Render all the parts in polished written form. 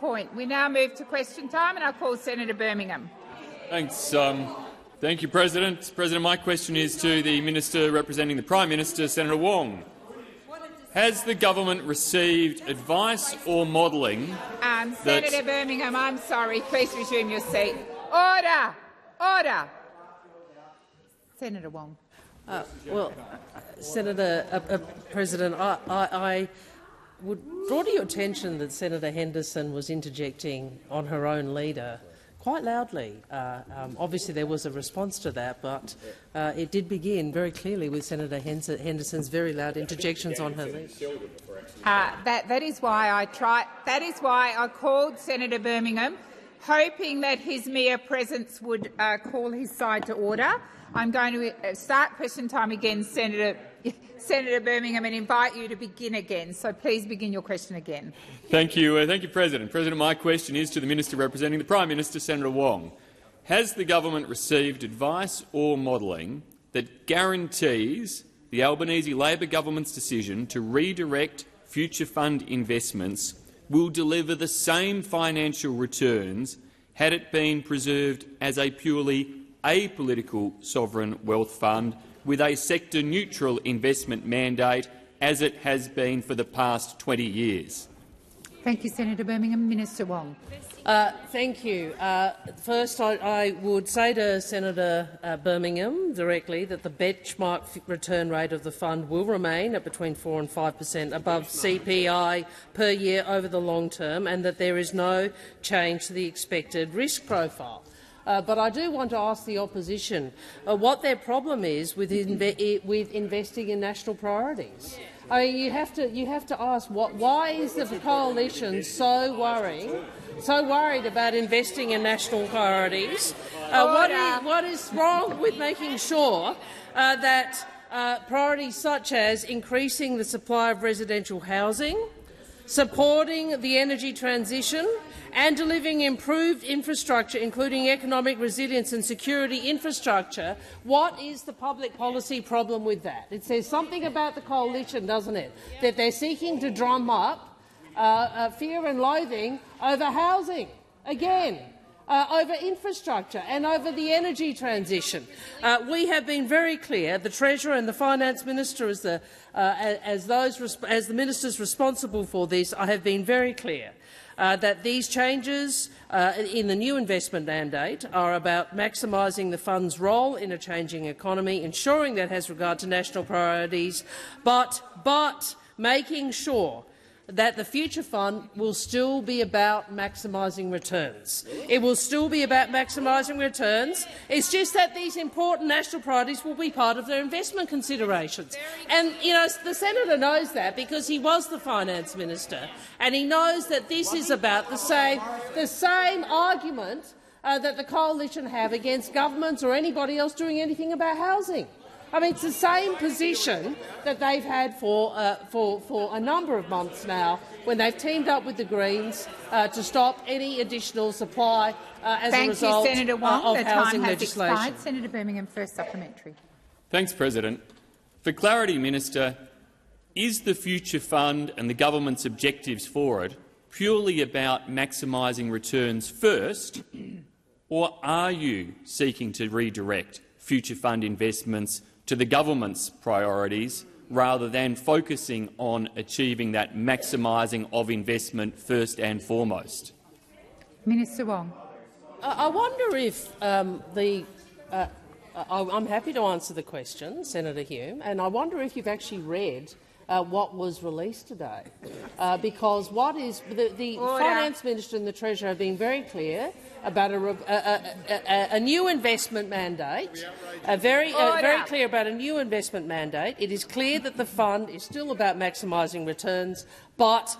point. We now move to question time, and I'll call Senator Birmingham. Thanks. Thank you, President. President, my question is to the Minister representing the Prime Minister, Senator Wong. Has the government received advice or modelling Senator Birmingham, I'm sorry. Please resume your seat. Order! Order! Senator Wong. President, I would draw to your attention that Senator Henderson was interjecting on her own leader quite loudly. Obviously there was a response to that, but it did begin very clearly with Senator Henderson's very loud interjections on her leader. That is why I called Senator Birmingham, hoping that his mere presence would call his side to order. I'm going to start question time again, Senator Birmingham, and invite you to begin again. So please begin your question again. Thank you, President. President, my question is to the Minister representing the Prime Minister, Senator Wong. Has the government received advice or modelling that guarantees the Albanese Labor government's decision to redirect future fund investments will deliver the same financial returns had it been preserved as a purely apolitical sovereign wealth fund with a sector-neutral investment mandate, as it has been for the past 20 years? Thank you, Senator Birmingham. Minister Wong. Thank you. First, I would say to Senator Birmingham directly that the benchmark return rate of the fund will remain at between 4% and 5% above CPI per year over the long term, and that there is no change to the expected risk profile. But I do want to ask the opposition what their problem is with investing in national priorities. I mean, you have to ask why is the coalition so worried about investing in national priorities? What is wrong with making sure that priorities such as increasing the supply of residential housing, supporting the energy transition and delivering improved infrastructure, including economic resilience and security infrastructure, what is the public policy problem with that? It says something about the coalition, doesn't it, that they're seeking to drum up fear and loathing over housing, again, over infrastructure and over the energy transition. We have been very clear, the Treasurer and the Finance Minister as the ministers responsible for this, I have been very clear that these changes in the new investment mandate are about maximising the fund's role in a changing economy, ensuring that it has regard to national priorities, but making sure that the future fund will still be about maximising returns. It will still be about maximising returns. It's just that these important national priorities will be part of their investment considerations. And the senator knows that because he was the finance minister, and he knows that this is about the same argument that the coalition have against governments or anybody else doing anything about housing. I mean, it's the same position that they've had for a number of months now, when they've teamed up with the Greens to stop any additional supply as a result Senator Wong. of housing legislation. Expired. Senator Birmingham, first supplementary. Thanks, President. For clarity, Minister, is the Future Fund and the government's objectives for it purely about maximising returns first, or are you seeking to redirect Future Fund investments to the government's priorities rather than focusing on achieving that maximising of investment first and foremost? Minister Wong. I wonder if I'm happy to answer the question, Senator Hume, and I wonder if you've actually read what was released today, because what is the Finance Minister and the Treasurer have been very clear about a new investment mandate, very clear about a new investment mandate. It is clear that the fund is still about maximising returns, but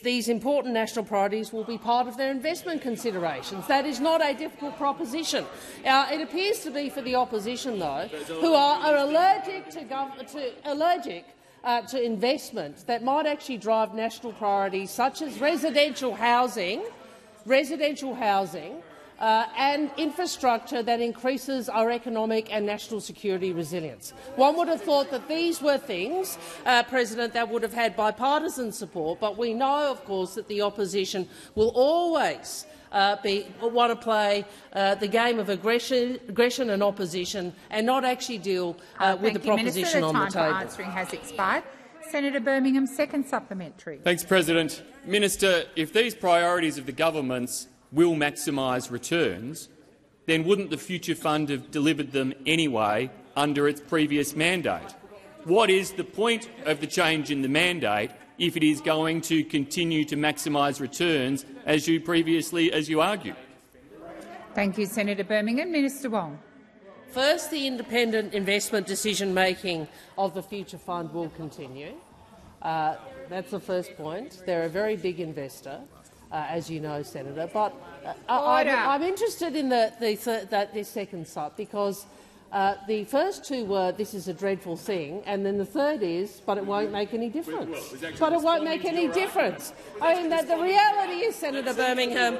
these important national priorities will be part of their investment considerations. That is not a difficult proposition. It appears to be for the opposition, though, who are allergic to investment that might actually drive and infrastructure that increases our economic and national security resilience. One would have thought that these were things, President, that would have had bipartisan support, but we know, of course, that the opposition will always want to play the game of aggression and opposition and not actually deal with the proposition on the table. The time for answering has expired. Senator Birmingham, second supplementary. Thanks, President. Minister, if these priorities of the government's will maximise returns, then wouldn't the Future Fund have delivered them anyway under its previous mandate? What is the point of the change in the mandate if it is going to continue to maximise returns as you argued? Thank you, Senator Birmingham. Minister Wong. First, the independent investment decision-making of the Future Fund will continue. That's the first point. They're a very big investor, as you know, Senator. But I'm interested in this second sub because the first two were, this is a dreadful thing, and then the third is, but it won't make any difference. But it won't make any difference. I mean, the reality is, Senator Birmingham,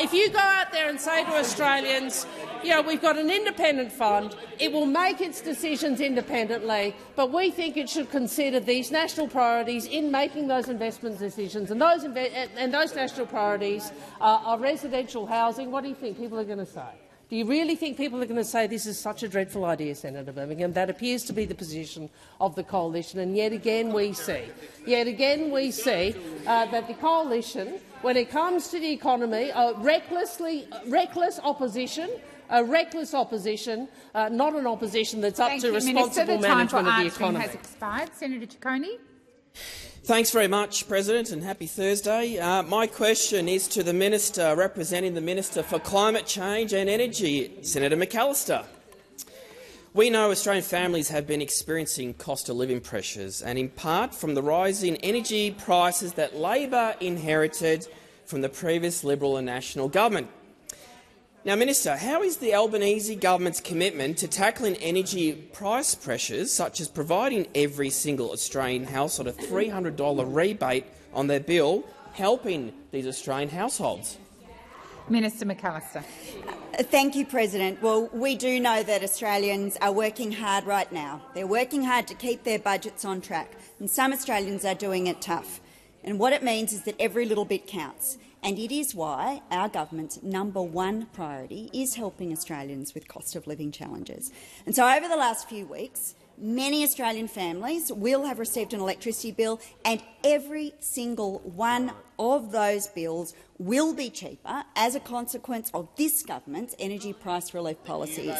if you go out there and say to Australians, you know, we've got an independent fund, it will make its decisions independently, but we think it should consider these national priorities in making those investment decisions, and those national priorities are residential housing. What do you think people are going to say? Do you really think people are going to say this is such a dreadful idea, Senator Birmingham? That appears to be the position of the coalition, and yet again we see that the coalition, when it comes to the economy, reckless opposition, not an opposition that's up to responsible management of the economy. Has expired. Senator Ciccone. Thanks very much, President, and happy Thursday. My question is to the Minister representing the Minister for Climate Change and Energy, Senator McAllister. We know Australian families have been experiencing cost of living pressures, and in part from the rising energy prices that Labor inherited from the previous Liberal and National government. Now, Minister, how is the Albanese government's commitment to tackling energy price pressures, such as providing every single Australian household a $300 rebate on their bill, helping these Australian households? Minister McAllister. Thank you, President. Well, we do know that Australians are working hard right now. They're working hard to keep their budgets on track, and some Australians are doing it tough. And what it means is that every little bit counts. And it is why our government's #1 priority is helping Australians with cost of living challenges. And so over the last few weeks, many Australian families will have received an electricity bill, and every single one of those bills will be cheaper as a consequence of this government's energy price relief policies.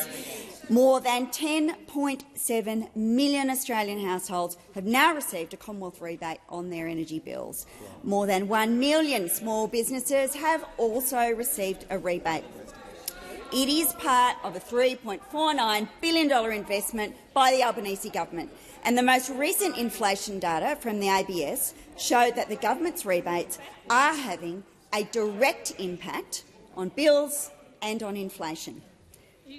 More than 10.7 million Australian households have now received a Commonwealth rebate on their energy bills. More than 1 million small businesses have also received a rebate. It is part of a $3.49 billion investment by the Albanese government, and the most recent inflation data from the ABS showed that the government's rebates are having a direct impact on bills and on inflation.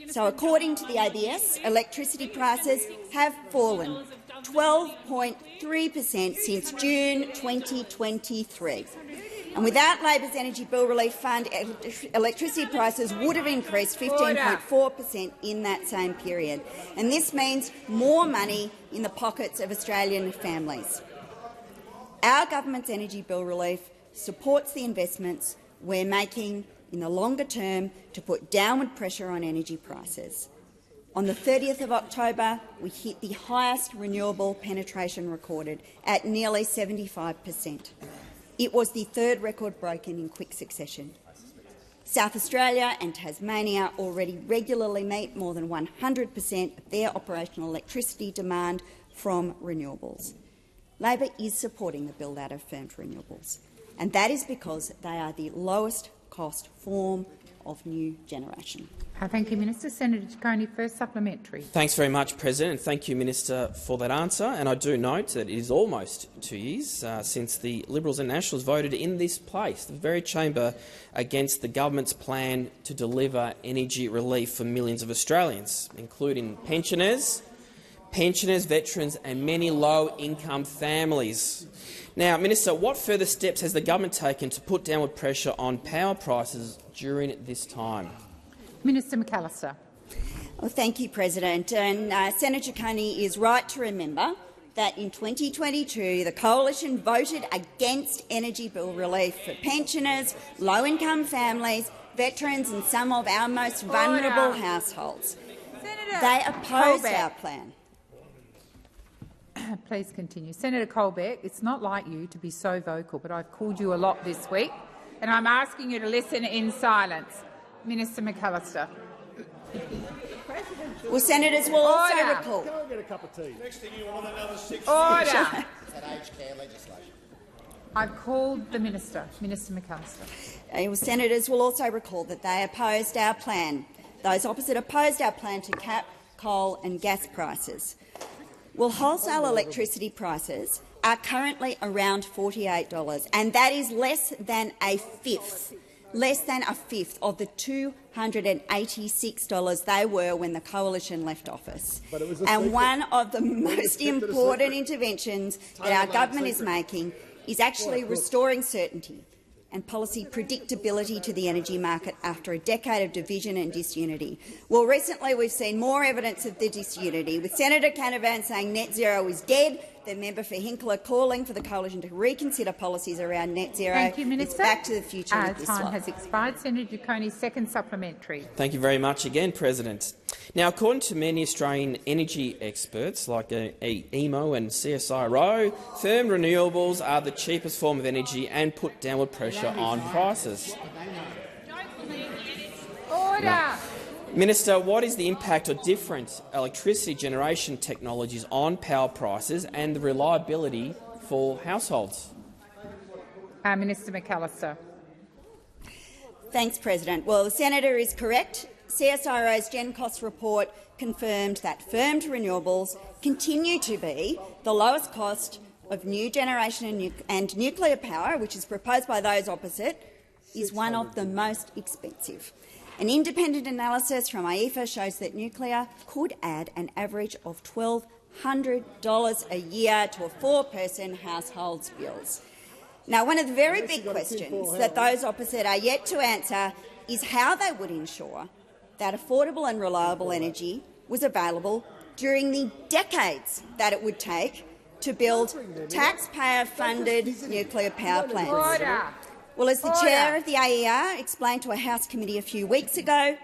So, according to the ABS, electricity prices have fallen 12.3% since June 2023. And without Labor's Energy Bill Relief Fund, electricity prices would have increased 15.4% in that same period. And this means more money in the pockets of Australian families. Our government's energy bill relief supports the investments we're making in the longer term to put downward pressure on energy prices. On the 30th of October, we hit the highest renewable penetration recorded at nearly 75%. It was the third record broken in quick succession. South Australia and Tasmania already regularly meet more than 100% of their operational electricity demand from renewables. Labor is supporting the build-out of firmed renewables, and that is because they are the lowest cost form of new generation. Thank you, Minister. Senator Ciccone, first supplementary. Thanks very much, President, and thank you, Minister, for that answer. And I do note that it is almost 2 years since the Liberals and Nationals voted in this place, the very chamber, against the government's plan to deliver energy relief for millions of Australians, including pensioners, pensioners, veterans and many low-income families. Now, Minister, what further steps has the government taken to put downward pressure on power prices during this time? Minister McAllister. Well, thank you, President. And Senator Coney is right to remember that in 2022 the Coalition voted against energy bill relief for pensioners, low-income families, veterans and some of our most vulnerable households. Senator They opposed Colbeck. our plan. Please continue. Senator Colbeck, it's not like you to be so vocal, but I've called you a lot this week, and I'm asking you to listen in silence. Minister McAllister. Well, senators will also recall. Go and get a cup of tea. Next thing you want another 6 Order. Is that aged care legislation? I've called the minister. Minister McAllister. Well, senators will also recall that they opposed our plan. Those opposite opposed our plan to cap coal and gas prices. Well, wholesale electricity prices are currently around $48, and that is less than a fifth of the $286 they were when the Coalition left office. And one of the most important interventions that our government is making is actually restoring certainty and policy predictability to the energy market after a decade of division and disunity. Well, recently we've seen more evidence of the disunity, with Senator Canavan saying net zero is dead, the member for Hinkler calling for the Coalition to reconsider policies around net zero. Thank you, Minister. It's back to the future with this time lot. has expired. Senator Coney's second supplementary. Thank you very much again, President. Now, according to many Australian energy experts like EMO and CSIRO, firm renewables are the cheapest form of energy and put downward pressure on prices. Order. Now, Minister, what is the impact of different electricity generation technologies on power prices and the reliability for households? Minister McAllister. Thanks, President. Well, the senator is correct. CSIRO's Gen Cost report confirmed that firmed renewables continue to be the lowest cost of new generation and nuclear power, which is proposed by those opposite, is one of the most expensive. An independent analysis from IEFA shows that nuclear could add an average of $1,200 a year to a four-person household's bills. Now, one of the very big questions that those opposite are yet to answer is how they would ensure that affordable and reliable energy was available during the decades that it would take to build taxpayer-funded nuclear power plants. Order. Well, as the chair of the AER explained to a House committee a few weeks ago,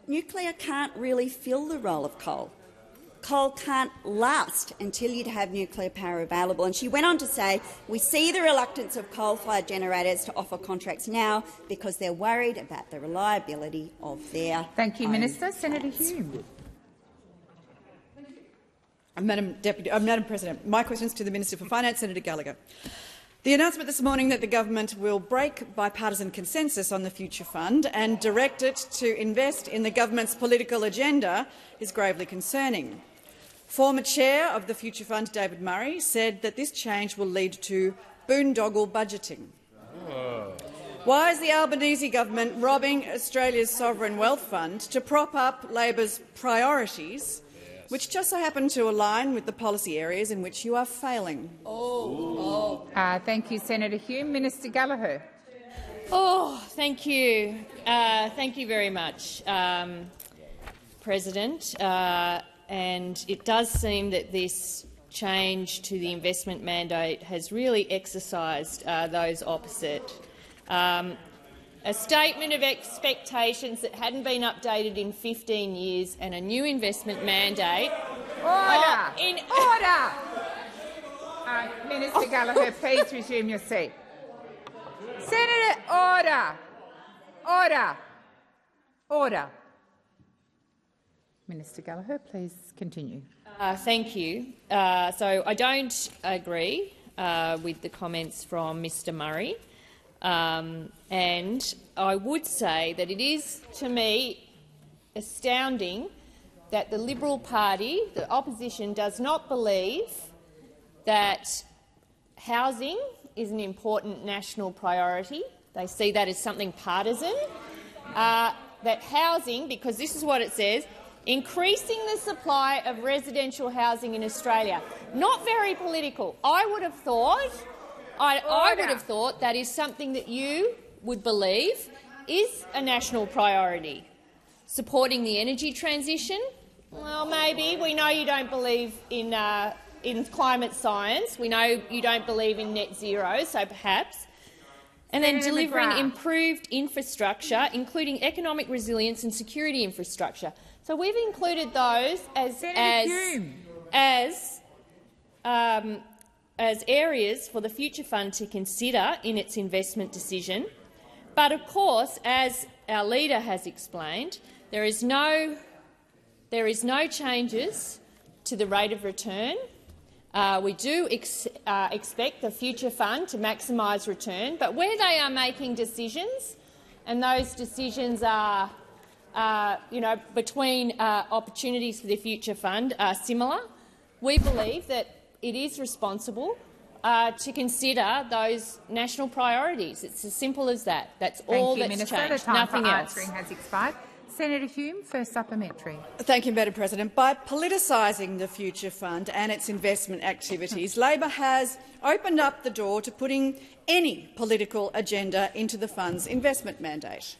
nuclear can't really fill the role of coal. Coal can't last until you'd have nuclear power available. And she went on to say, we see the reluctance of coal-fired generators to offer contracts now because they're worried about the reliability of their Thank you, own Minister. Senator Hume. Madam President, my question is to the Minister for Finance, Senator Gallagher. The announcement this morning that the government will break bipartisan consensus on the Future Fund and direct it to invest in the government's political agenda is gravely concerning. Former chair of the Future Fund, David Murray, said that this change will lead to boondoggle budgeting. Why is the Albanese government robbing Australia's sovereign wealth fund to prop up Labor's priorities, which just so happen to align with the policy areas in which you are failing? Thank you, Senator Hume. Minister Gallagher. Thank you. Thank you very much, President. And it does seem that this change to the investment mandate has really exercised those opposite. A statement of expectations that hadn't been updated in 15 years and a new investment mandate. Order! Order! Minister Gallagher, please resume your seat. Senator, order! Order! Order! Minister Gallagher, please continue. Thank you. So I don't agree with the comments from Mr Murray. And I would say that it is, to me, astounding that the Liberal Party, the opposition, does not believe that housing is an important national priority. They see that as something partisan. That housing, because this is what it says, increasing the supply of residential housing in Australia. Not very political. I would have thought that is something that you would believe is a national priority. Supporting the energy transition? Well, maybe. We know you don't believe in climate science. We know you don't believe in net zero, so perhaps. And then delivering improved infrastructure, including economic resilience and security infrastructure. So we've included those as areas for the Future Fund to consider in its investment decision. But of course, as our leader has explained, there is no changes to the rate of return. We do expect the Future Fund to maximise return, but where they are making decisions, and those decisions are between opportunities for the Future Fund are similar, we believe that it is responsible to consider those national priorities. It's as simple as that. That's all that's changed. The time nothing for else. answering has expired. Senator Hume, first supplementary. Thank you, Madam President. By politicising the Future Fund and its investment activities, Labor has opened up the door to putting any political agenda into the fund's investment mandate.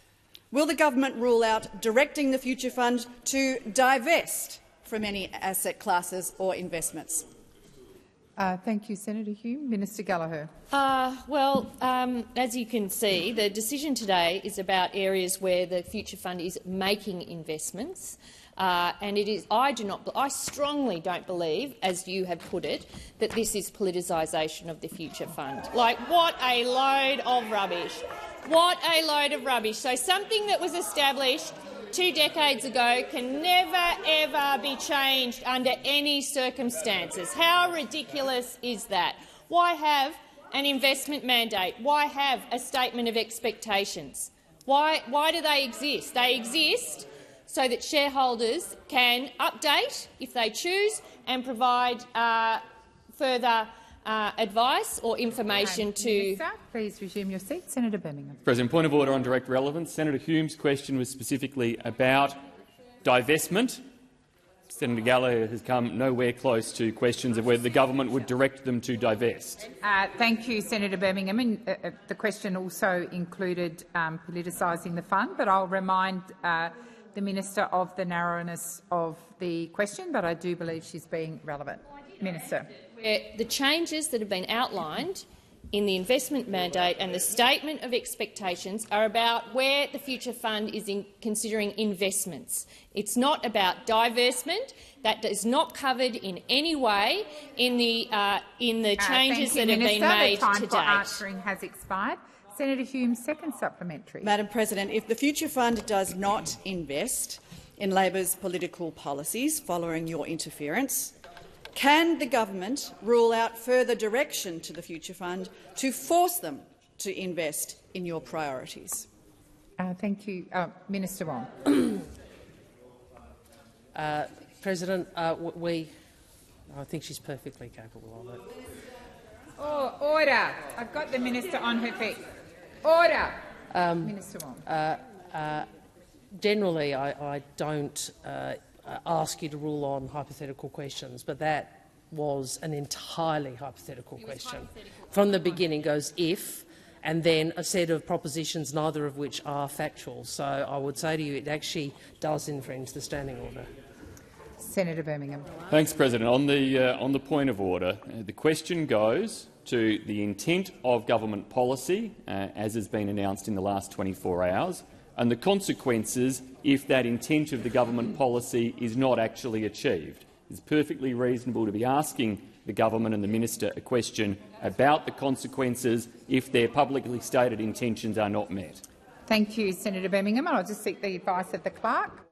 Will the government rule out directing the Future Fund to divest from any asset classes or investments? Thank you, Senator Hume. Minister Gallagher. As you can see, the decision today is about areas where the Future Fund is making investments, and it is. I strongly don't believe, as you have put it, that this is politicisation of the Future Fund. Like, what a load of rubbish! What a load of rubbish! So something that was established 2 decades ago can never, ever be changed under any circumstances. How ridiculous is that? Why have an investment mandate? Why have a statement of expectations? Why do they exist? They exist so that shareholders can update, if they choose, and provide further advice or information to— Minister, please resume your seat. Senator Birmingham. President, point of order on direct relevance. Senator Hume's question was specifically about divestment. Senator Gallagher has come nowhere close to questions of whether the government would direct them to divest. Thank you, Senator Birmingham. And, the question also included politicising the fund, but I'll remind the Minister of the narrowness of the question, but I do believe she's being relevant. Minister. The changes that have been outlined in the investment mandate and the statement of expectations are about where the Future Fund is considering investments. It's not about divestment. That is not covered in any way in the changes that have been made to date. The time for answering has expired. Senator Hume, second supplementary. Madam President, if the Future Fund does not invest in Labor's political policies following your interference, can the government rule out further direction to the Future Fund to force them to invest in your priorities? Thank you. Minister Wong. President, I think she's perfectly capable of it. Oh, order. I've got the minister on her feet. Order. Minister Wong. Generally, I don't ask you to rule on hypothetical questions, but that was an entirely hypothetical question. From the beginning goes if, and then a set of propositions, neither of which are factual. So I would say to you it actually does infringe the standing order. Senator Birmingham. Thanks, President. On the point of order, the question goes to the intent of government policy, as has been announced in the last 24 hours, and the consequences if that intent of the government policy is not actually achieved. It's perfectly reasonable to be asking the government and the minister a question about the consequences if their publicly stated intentions are not met. Thank you, Senator Birmingham. I'll just seek the advice of the clerk.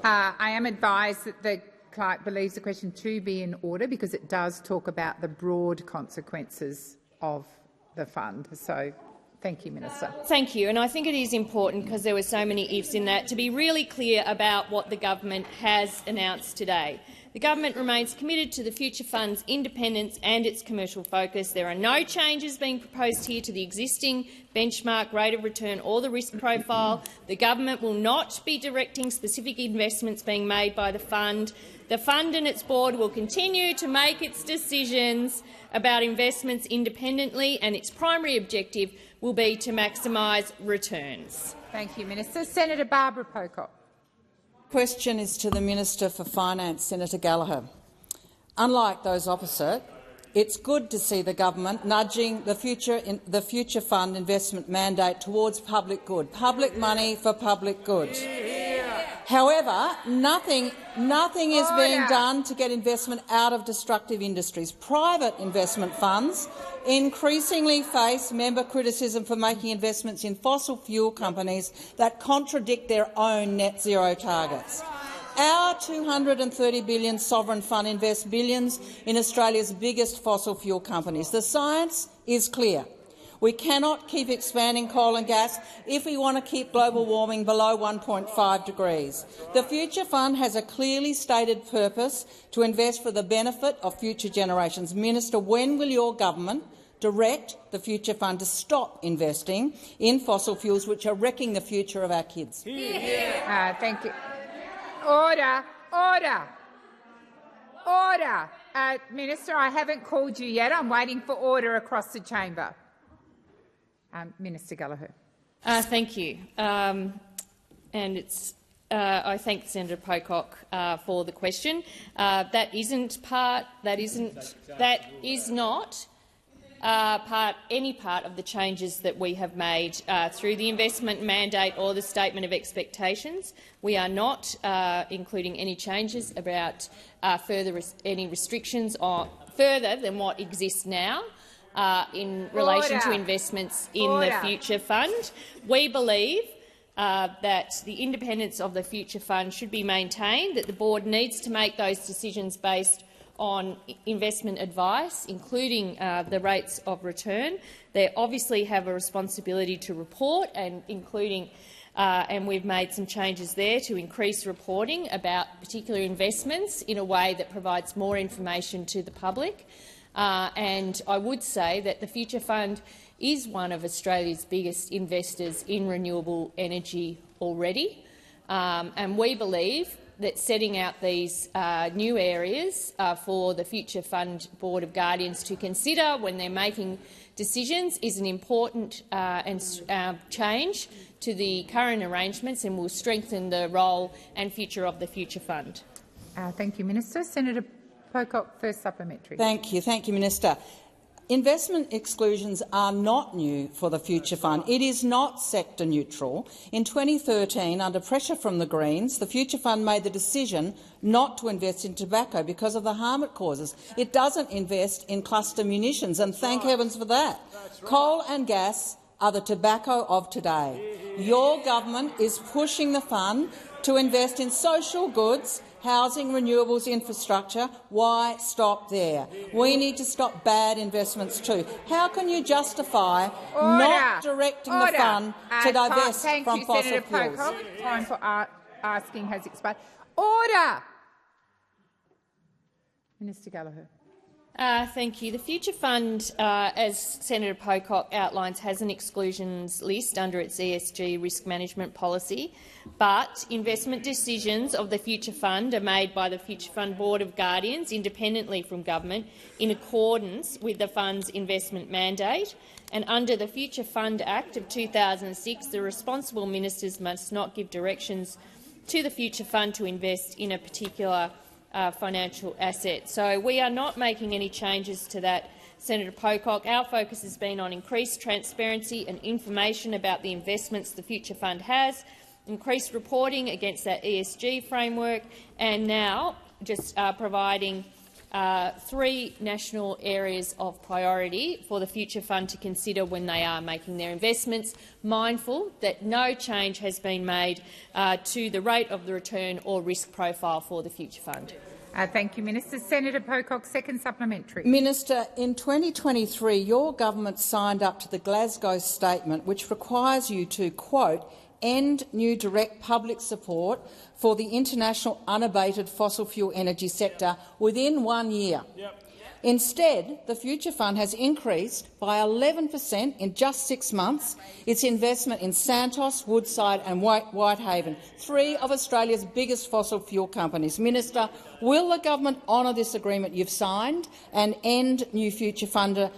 I am advised that the clerk believes the question to be in order because it does talk about the broad consequences of the fund. So Thank you, Minister. Thank you. And I think it is important, because there were so many ifs in that, to be really clear about what the government has announced today. The government remains committed to the Future Fund's independence and its commercial focus. There are no changes being proposed here to the existing benchmark rate of return or the risk profile. The government will not be directing specific investments being made by the fund. The fund and its board will continue to make its decisions about investments independently, and its primary objective will be to maximise returns. Thank you, Minister. Senator Barbara Pocock. Question is to the Minister for Finance, Senator Gallagher. Unlike those opposite, it's good to see the government nudging the Future Fund investment mandate towards public good, public money for public good. However, nothing is being done to get investment out of destructive industries. Private investment funds increasingly face member criticism for making investments in fossil fuel companies that contradict their own net zero targets. Our $230 billion sovereign fund invests billions in Australia's biggest fossil fuel companies. The science is clear. We cannot keep expanding coal and gas if we want to keep global warming below 1.5 degrees. The Future Fund has a clearly stated purpose to invest for the benefit of future generations. Minister, when will your government direct the Future Fund to stop investing in fossil fuels, which are wrecking the future of our kids? Thank you. Order. Order. Order. Minister, I haven't called you yet. I'm waiting for order across the chamber. Minister Gallagher. Thank you. I thank Senator Pocock for the question. That is not any part of the changes that we have made through the investment mandate or the statement of expectations. We are not including any changes about any restrictions further than what exists now. In relation to investments in the Future Fund. We believe that the independence of the Future Fund should be maintained, that the board needs to make those decisions based on investment advice, including the rates of return. They obviously have a responsibility to report, and we've made some changes there to increase reporting about particular investments in a way that provides more information to the public. And I would say that the Future Fund is one of Australia's biggest investors in renewable energy already, and we believe that setting out these new areas for the Future Fund Board of Guardians to consider when they're making decisions is an important change to the current arrangements, and will strengthen the role and future of the Future Fund. Thank you, Minister. Senator Pocock, first supplementary. Thank you, Minister. Investment exclusions are not new for the Future Fund. It is not sector neutral. In 2013, under pressure from the Greens, the Future Fund made the decision not to invest in tobacco because of the harm it causes. It doesn't invest in cluster munitions, and thank heavens for that. Coal and gas are the tobacco of today. Your government is pushing the fund to invest in social goods, housing, renewables, infrastructure. Why stop there? We need to stop bad investments too. How can you justify not directing the fund to divest from fossil Senator fuels? Pocock. Time for asking has expired. Order. Minister Gallagher. Thank you. The Future Fund, as Senator Pocock outlines, has an exclusions list under its ESG risk management policy, but investment decisions of the Future Fund are made by the Future Fund Board of Guardians independently from government in accordance with the fund's investment mandate. And under the Future Fund Act of 2006, the responsible ministers must not give directions to the Future Fund to invest in a particular financial asset. So we are not making any changes to that, Senator Pocock. Our focus has been on increased transparency and information about the investments the Future Fund has, increased reporting against that ESG framework, and now just providing 3 national areas of priority for the Future Fund to consider when they are making their investments, mindful that no change has been made to the rate of the return or risk profile for the Future Fund. Thank you, Minister. Senator Pocock, second supplementary. Minister, in 2023 your government signed up to the Glasgow Statement, which requires you to, quote, end new direct public support for the international unabated fossil fuel energy sector within 1 year. Yep. Instead, the Future Fund has increased by 11% in just 6 months its investment in Santos, Woodside and Whitehaven, 3 of Australia's biggest fossil fuel companies. Minister, will the government honour this agreement you've signed and end new Future Fund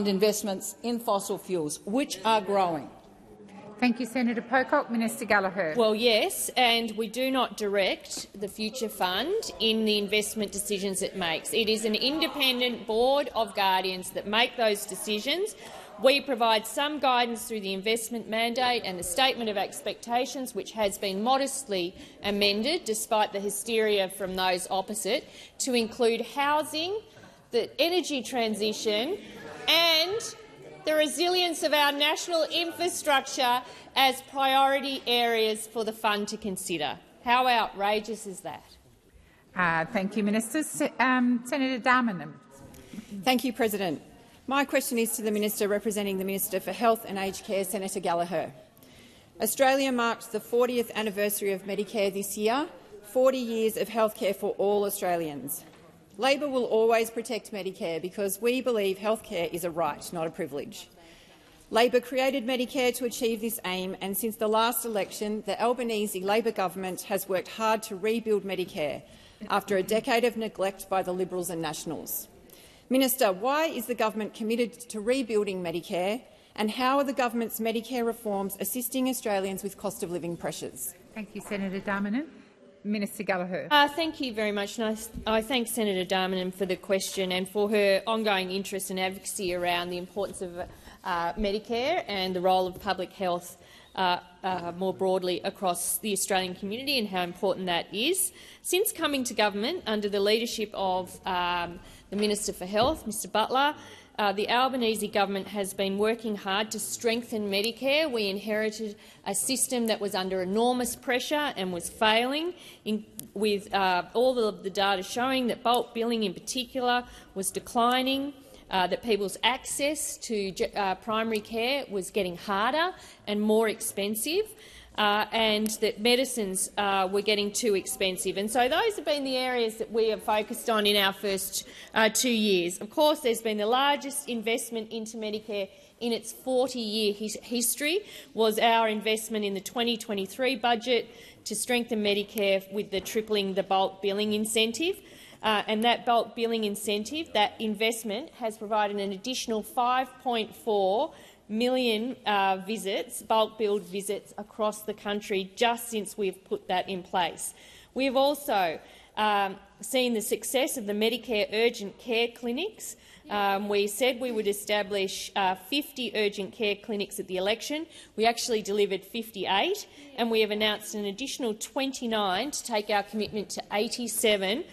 investments in fossil fuels, which are growing? Thank you, Senator Pocock. Minister Gallagher. Well, yes, and we do not direct the Future Fund in the investment decisions it makes. It is an independent board of guardians that make those decisions. We provide some guidance through the investment mandate and the statement of expectations, which has been modestly amended, despite the hysteria from those opposite, to include housing, the energy transition and the resilience of our national infrastructure as priority areas for the fund to consider. How outrageous is that? Thank you, Minister. Senator Darmingham. Thank you, President. My question is to the Minister representing the Minister for Health and Aged Care, Senator Gallagher. Australia marked the 40th anniversary of Medicare this year, 40 years of healthcare for all Australians. Labor will always protect Medicare because we believe healthcare is a right, not a privilege. Labor created Medicare to achieve this aim, and since the last election, the Albanese Labor government has worked hard to rebuild Medicare after a decade of neglect by the Liberals and Nationals. Minister, why is the government committed to rebuilding Medicare, and how are the government's Medicare reforms assisting Australians with cost of living pressures? Thank you, Senator Darmingham. Minister Gallagher. Thank you very much. And I thank Senator Darmingham for the question and for her ongoing interest and advocacy around the importance of Medicare and the role of public health more broadly across the Australian community and how important that is. Since coming to government under the leadership of the Minister for Health, Mr Butler, the Albanese government has been working hard to strengthen Medicare. We inherited a system that was under enormous pressure and was failing, with all of the data showing that bulk billing in particular was declining, that people's access to primary care was getting harder and more expensive, and that medicines were getting too expensive. And so those have been the areas that we have focused on in our first 2 years. Of course, there's been the largest investment into Medicare in its 40-year history, was our investment in the 2023 budget to strengthen Medicare with the tripling the bulk billing incentive. And that bulk billing incentive, that investment, has provided an additional 5.4 million visits, bulk billed visits across the country just since we've put that in place. We have also seen the success of the Medicare urgent care clinics. We said we would establish 50 urgent care clinics at the election. We actually delivered 58, and we have announced an additional 29 to take our commitment to 87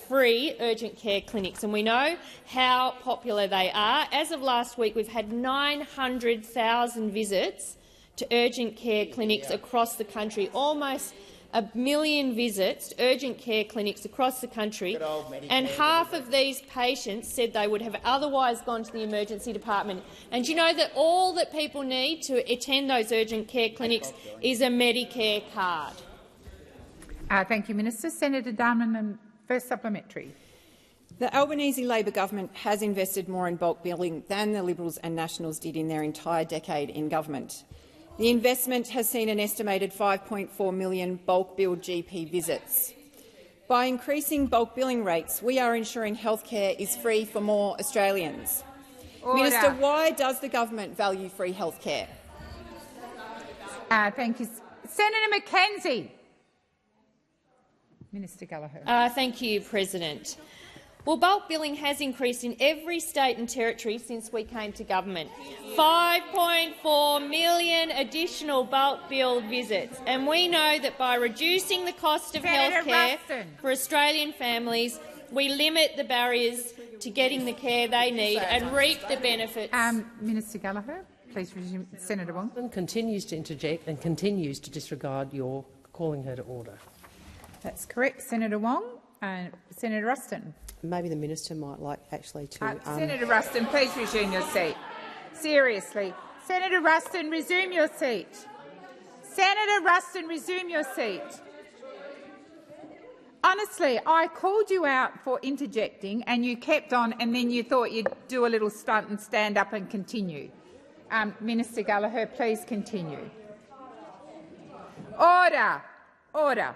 free urgent care clinics, and we know how popular they are. As of last week, we've had 900,000 visits to urgent care clinics across the country, almost 1 million visits to urgent care clinics across the country, and half of these patients said they would have otherwise gone to the emergency department. And do you know that all that people need to attend those urgent care clinics is a Medicare card? Thank you, Minister. Senator Darmingham, first supplementary. The Albanese Labor government has invested more in bulk billing than the Liberals and Nationals did in their entire decade in government. The investment has seen an estimated 5.4 million bulk billed GP visits. By increasing bulk billing rates, we are ensuring healthcare is free for more Australians. Order. Minister, why does the government value free healthcare? Thank you. Senator McKenzie. Minister Gallagher. Thank you, President. Well, bulk billing has increased in every state and territory since we came to government. 5.4 million additional bulk billed visits. And we know that by reducing the cost of healthcare for Australian families, we limit the barriers to getting the care they need and reap the benefits. Minister Gallagher, please resume. Senator Wong. Continues to interject and continues to disregard your calling her to order. That's correct. Senator Wong. Senator Ruston. Maybe the minister might like actually to. Senator Ruston, please resume your seat. Seriously. Senator Ruston, resume your seat. Senator Ruston, resume your seat. Honestly, I called you out for interjecting and you kept on, and then you thought you'd do a little stunt and stand up and continue. Minister Gallagher, please continue. Order. Order.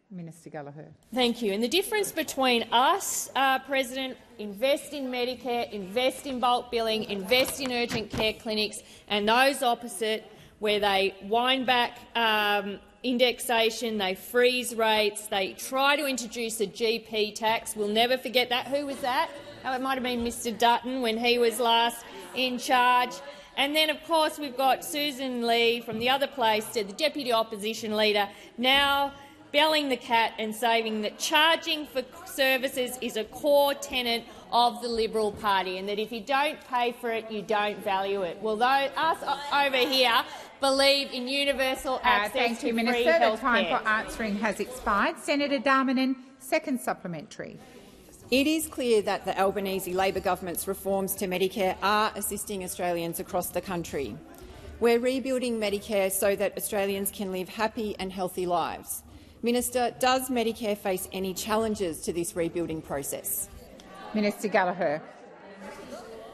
Minister Gallagher. Thank you. And the difference between us, President, invest in Medicare, invest in bulk billing, invest in urgent care clinics, and those opposite, where they wind back indexation, they freeze rates, they try to introduce a GP tax. We'll never forget that. Who was that? Oh, it might have been Mr Dutton when he was last in charge. And then, of course, we've got Susan Lee from the other place, the Deputy Opposition Leader, now belling the cat and saying that charging for services is a core tenet of the Liberal Party, and that if you don't pay for it, you don't value it. Well, us over here believe in universal access to free health care. The time for answering has expired. Senator Darmanin, second supplementary. It is clear that the Albanese Labor government's reforms to Medicare are assisting Australians across the country. We're rebuilding Medicare so that Australians can live happy and healthy lives. Minister, does Medicare face any challenges to this rebuilding process? Minister Gallagher.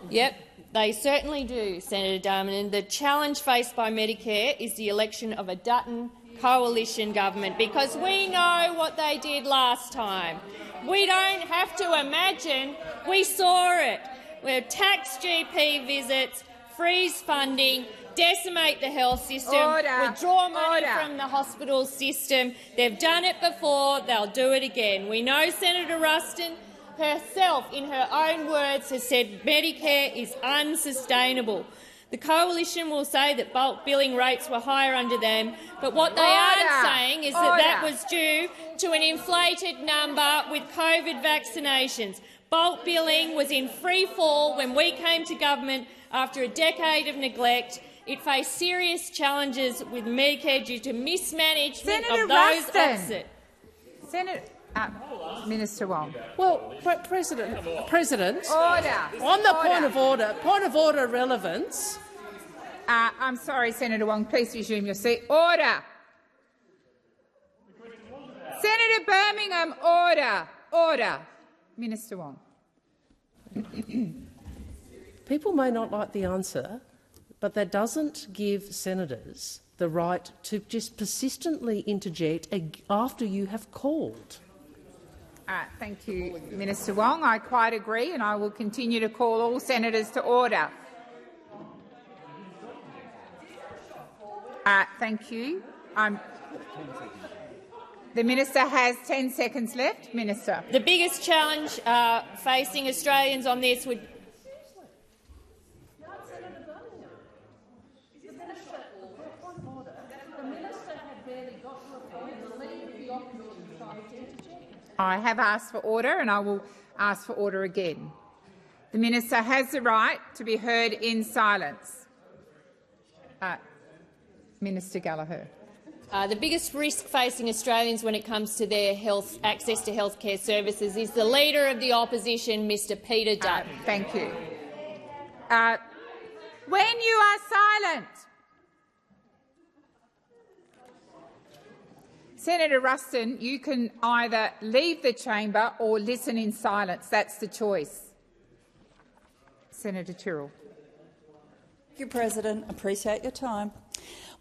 Yep, they certainly do, Senator Darmanin. The challenge faced by Medicare is the election of a Dutton coalition government, because we know what they did last time. We don't have to imagine. We saw it. We'll tax GP visits, freeze funding, decimate the health system, withdraw money from the hospital system. They've done it before, they'll do it again. We know Senator Ruston herself, in her own words, has said Medicare is unsustainable. The coalition will say that bulk billing rates were higher under them, but what they aren't saying is that that was due to an inflated number with COVID vaccinations. Bulk billing was in free fall when we came to government after a decade of neglect. It faced serious challenges with Medicare due to mismanagement of those opposite. Minister Wong. Well, President, order. On the point of order relevance. I'm sorry, Senator Wong. Please resume your seat. Order. Senator Birmingham, order. Order. Minister Wong. People may not like the answer, but that doesn't give senators the right to just persistently interject after you have called. Thank you, Minister Wong. I quite agree, and I will continue to call all senators to order. Thank you. The minister has 10 seconds left. Minister. The biggest challenge facing Australians on this would. I have asked for order, and I will ask for order again. The minister has the right to be heard in silence. Minister Gallagher. The biggest risk facing Australians when it comes to their access to healthcare services is the Leader of the Opposition, Mr Peter Dutton. Thank you. When you are silent. Senator Ruston, you can either leave the chamber or listen in silence. That's the choice. Senator Tyrrell. Thank you, President. Appreciate your time.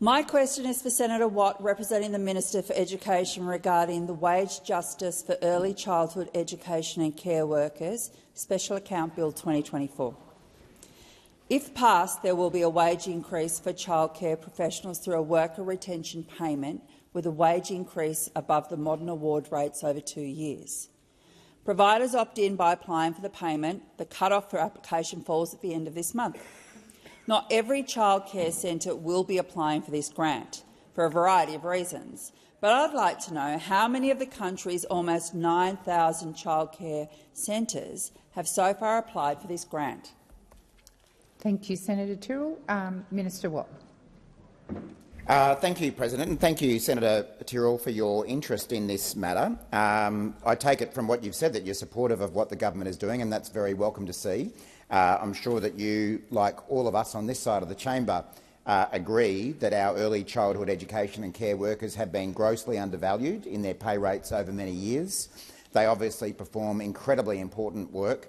My question is for Senator Watt, representing the Minister for Education, regarding the Wage Justice for Early Childhood Education and Care Workers, Special Account Bill 2024. If passed, there will be a wage increase for childcare professionals through a worker retention payment with a wage increase above the modern award rates over 2 years. Providers opt in by applying for the payment. The cut-off for application falls at the end of this month. Not every childcare centre will be applying for this grant, for a variety of reasons, but I'd like to know how many of the country's almost 9,000 childcare centres have so far applied for this grant. Thank you, Senator Tyrrell. Minister Watt. Thank you, President, and thank you, Senator Tyrrell, for your interest in this matter. I take it from what you've said that you're supportive of what the government is doing, and that's very welcome to see. I'm sure that you, like all of us on this side of the chamber, agree that our early childhood education and care workers have been grossly undervalued in their pay rates over many years. They obviously perform incredibly important work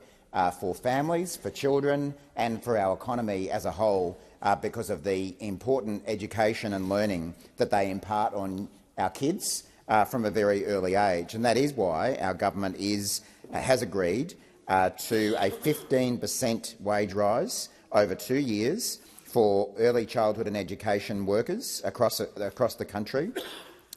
for families, for children and for our economy as a whole, because of the important education and learning that they impart on our kids from a very early age. And that is why our government has agreed to a 15% wage rise over 2 years for early childhood and education workers across the country.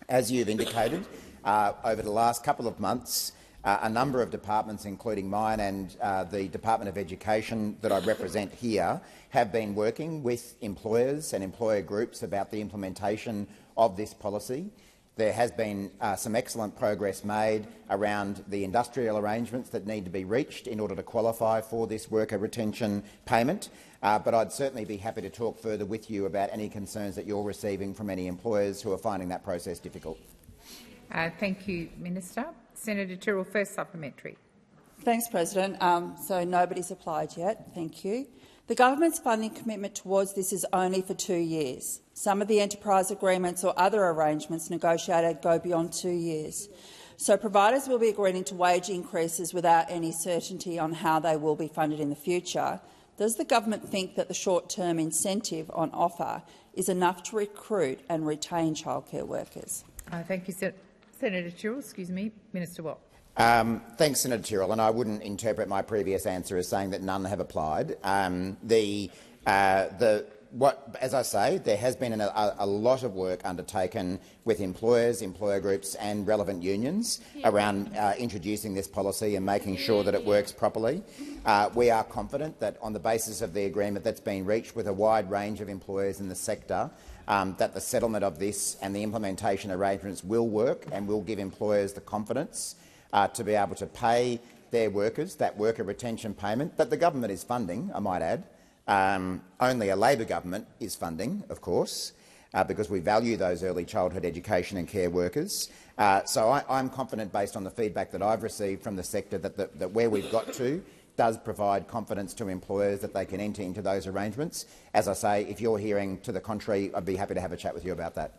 As you've indicated, over the last couple of months, a number of departments, including mine and the Department of Education that I represent here, have been working with employers and employer groups about the implementation of this policy. There has been some excellent progress made around the industrial arrangements that need to be reached in order to qualify for this worker retention payment, but I'd certainly be happy to talk further with you about any concerns that you're receiving from any employers who are finding that process difficult. Thank you, Minister. Senator Tyrrell, first supplementary. Thanks, President. So nobody's applied yet. Thank you. The government's funding commitment towards this is only for 2 years. Some of the enterprise agreements or other arrangements negotiated go beyond 2 years. So providers will be agreeing to wage increases without any certainty on how they will be funded in the future. Does the government think that the short-term incentive on offer is enough to recruit and retain childcare workers? Thank you, Senator Tyrrell. Excuse me, Minister Watt. Thanks, Senator Tyrrell, and I wouldn't interpret my previous answer as saying that none have applied. As I say, there has been a lot of work undertaken with employers, employer groups and relevant unions around introducing this policy and making sure that it works properly. We are confident that on the basis of the agreement that's been reached with a wide range of employers in the sector, that the settlement of this and the implementation arrangements will work and will give employers the confidence to be able to pay their workers that worker retention payment that the government is funding, I might add. Only a Labor government is funding, of course, because we value those early childhood education and care workers. So I'm confident, based on the feedback that I've received from the sector, that where we've got to does provide confidence to employers that they can enter into those arrangements. As I say, if you're hearing to the contrary, I'd be happy to have a chat with you about that.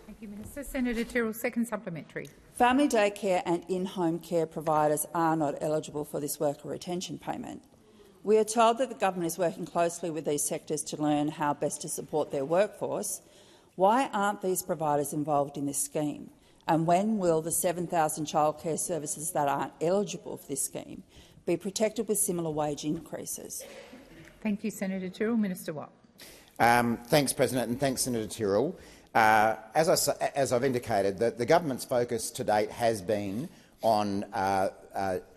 Thank you, Minister. Senator Tyrrell, second supplementary. Family daycare and in-home care providers are not eligible for this worker retention payment. We are told that the government is working closely with these sectors to learn how best to support their workforce. Why aren't these providers involved in this scheme? And when will the 7,000 childcare services that aren't eligible for this scheme be protected with similar wage increases? Thank you, Senator Tyrrell. Minister Watt. Thanks, President, and thanks, Senator Tyrrell. As I've indicated, the government's focus to date has been on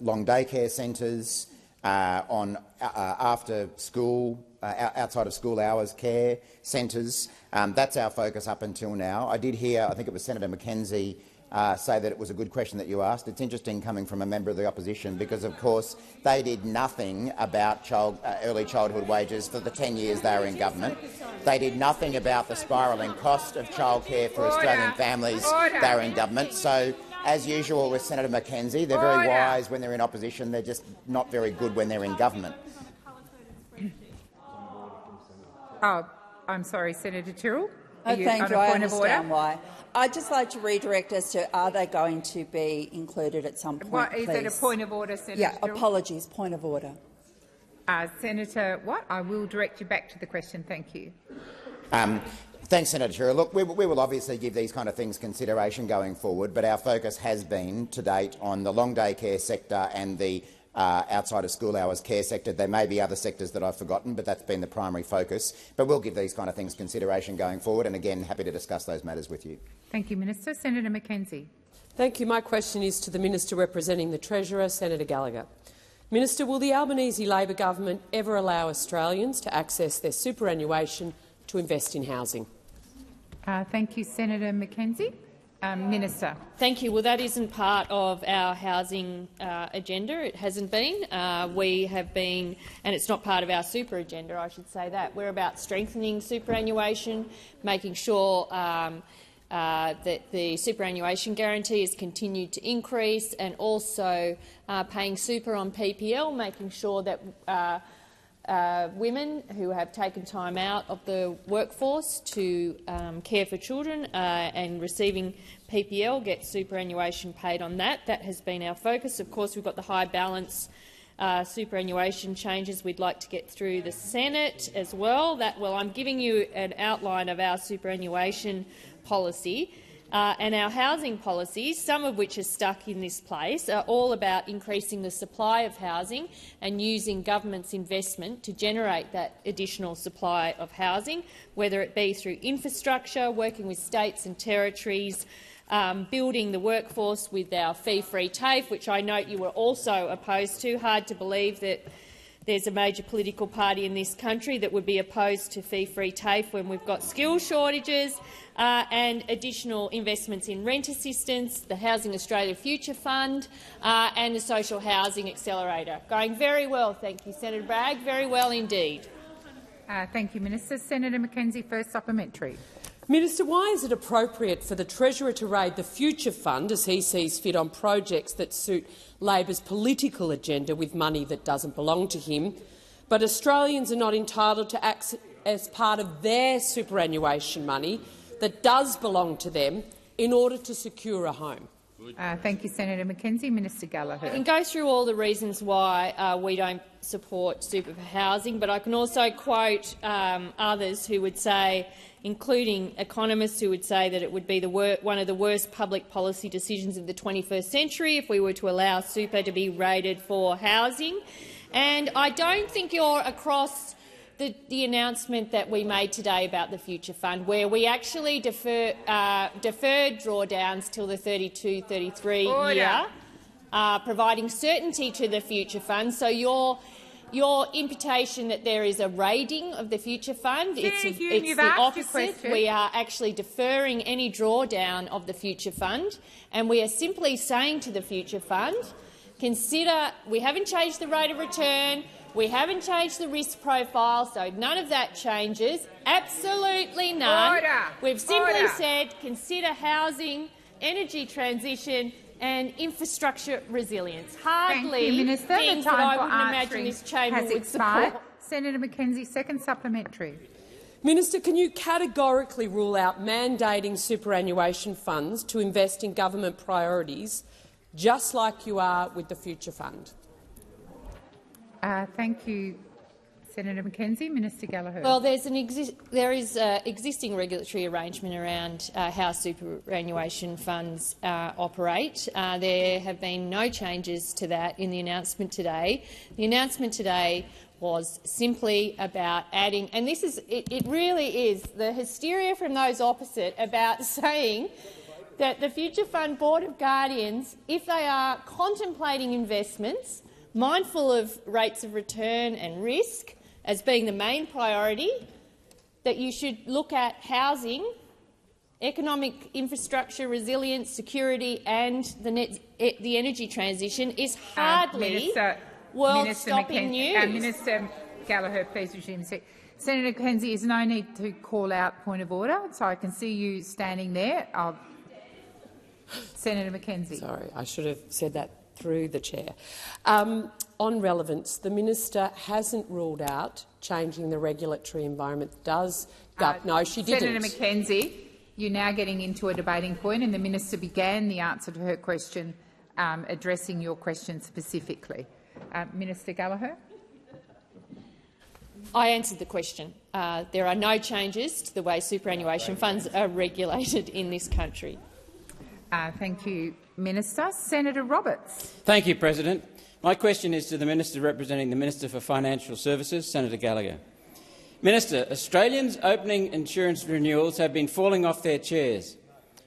long daycare centres, on after-school, outside-of-school hours care centres. That's our focus up until now. I did hear, I think it was Senator McKenzie, say that it was a good question that you asked. It's interesting coming from a member of the opposition because, of course, they did nothing about early childhood wages for the 10 years they were in government. They did nothing about the spiralling cost of childcare for Australian families they were in government. So, as usual with Senator McKenzie, they're very wise when they're in opposition. They're just not very good when they're in government. Oh, I'm sorry, Senator Tyrrell. Thank you. I understand why. I'd just like to redirect as to, are they going to be included at some point, Is it a point of order, Senator Yeah, Tyrrell? apologies. Point of order. Senator Watt, I will direct you back to the question. Thank you. Thanks, Senator Tyrrell. Look, we will obviously give these kind of things consideration going forward, but our focus has been to date on the long day care sector and the outside of school hours care sector. There may be other sectors that I've forgotten, but that's been the primary focus. But we'll give these kind of things consideration going forward, and again, happy to discuss those matters with you. Thank you, Minister. Senator McKenzie. Thank you. My question is to the Minister representing the Treasurer, Senator Gallagher. Minister, will the Albanese Labor government ever allow Australians to access their superannuation to invest in housing? Thank you, Senator McKenzie. Minister. Thank you. Well, that isn't part of our housing agenda. It hasn't been. We have been, and it's not part of our super agenda, I should say that. We're about strengthening superannuation, making sure that the superannuation guarantee has continued to increase, and also paying super on PPL, making sure that women who have taken time out of the workforce to care for children and receiving PPL get superannuation paid on that. That has been our focus. Of course, we've got the high balance superannuation changes we'd like to get through the Senate as well. I'm giving you an outline of our superannuation policy. And our housing policies, some of which are stuck in this place, are all about increasing the supply of housing and using government's investment to generate that additional supply of housing, whether it be through infrastructure, working with states and territories, building the workforce with our fee-free TAFE, which I note you were also opposed to. Hard to believe that there's a major political party in this country that would be opposed to fee-free TAFE when we've got skill shortages, and additional investments in rent assistance, the Housing Australia Future Fund and the Social Housing Accelerator. Going very well, thank you, Senator Bragg. Very well indeed. Thank you, Minister. Senator Mackenzie, first supplementary. Minister, why is it appropriate for the Treasurer to raid the Future Fund as he sees fit on projects that suit Labor's political agenda with money that doesn't belong to him, but Australians are not entitled to access as part of their superannuation money that does belong to them in order to secure a home? Thank you, Senator Mackenzie. Minister Gallagher. I can go through all the reasons why we don't support super for housing, but I can also quote others who would say, including economists who would say that it would be one of the worst public policy decisions of the 21st century if we were to allow super to be rated for housing. And I don't think you're across the announcement that we made today about the Future Fund, where we actually deferred drawdowns till the 32-33 year, providing certainty to the Future Fund. So your imputation that there is a raiding of the Future Fund, it's the opposite. We are actually deferring any drawdown of the Future Fund, and we are simply saying to the Future Fund, consider, we haven't changed the rate of return, we haven't changed the risk profile, so none of that changes. Absolutely none. We've simply said consider housing, energy transition and infrastructure resilience. Hardly things that I wouldn't imagine this chamber would support. Senator Mackenzie, second supplementary. Minister, can you categorically rule out mandating superannuation funds to invest in government priorities, just like you are with the Future Fund? Thank you, Senator Mackenzie. Minister Gallagher. Well, there is an existing regulatory arrangement around how superannuation funds operate. There have been no changes to that in the announcement today. The announcement today was simply about adding, and this is it really is the hysteria from those opposite about saying that the Future Fund Board of Guardians, if they are contemplating investments, mindful of rates of return and risk as being the main priority, that you should look at housing, economic infrastructure, resilience, security and the energy transition is hardly world-stopping news. Minister Gallagher, please resume. Senator Mackenzie, there's no need to call out point of order, so I can see you standing there. Senator Mackenzie. Sorry, I should have said that through the chair. On relevance, the minister hasn't ruled out changing the regulatory environment. No, she didn't. Senator Mackenzie, you're now getting into a debating point, and the minister began the answer to her question addressing your question specifically. Minister Gallagher. I answered the question. There are no changes to the way superannuation funds are regulated in this country. Thank you, Minister. Senator Roberts. Thank you, President. My question is to the Minister representing the Minister for Financial Services, Senator Gallagher. Minister, Australians opening insurance renewals have been falling off their chairs.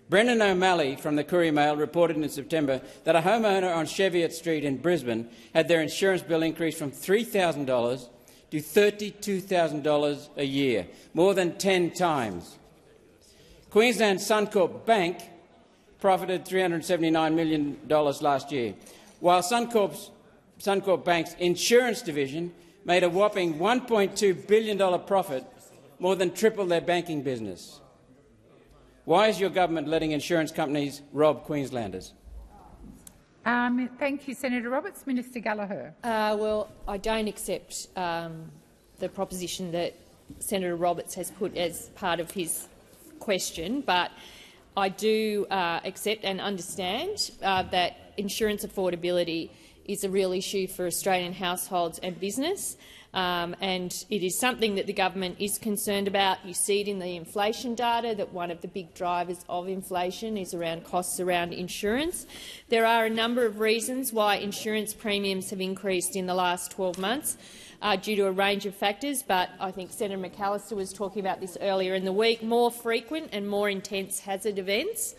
Brendan O'Malley from the Courier Mail reported in September that a homeowner on Cheviot Street in Brisbane had their insurance bill increased from $3,000 to $32,000 a year, more than 10 times. Queensland Suncorp Bank profited $379 million last year, while Suncorp Bank's insurance division made a whopping $1.2 billion profit, more than triple their banking business. Why is your government letting insurance companies rob Queenslanders? Thank you, Senator Roberts. Minister Gallagher. Well, I don't accept the proposition that Senator Roberts has put as part of his question, but I do accept and understand that insurance affordability is a real issue for Australian households and business, and it is something that the government is concerned about. You see it in the inflation data that one of the big drivers of inflation is around costs around insurance. There are a number of reasons why insurance premiums have increased in the last 12 months. Due to a range of factors, but I think Senator McAllister was talking about this earlier in the week, more frequent and more intense hazard events,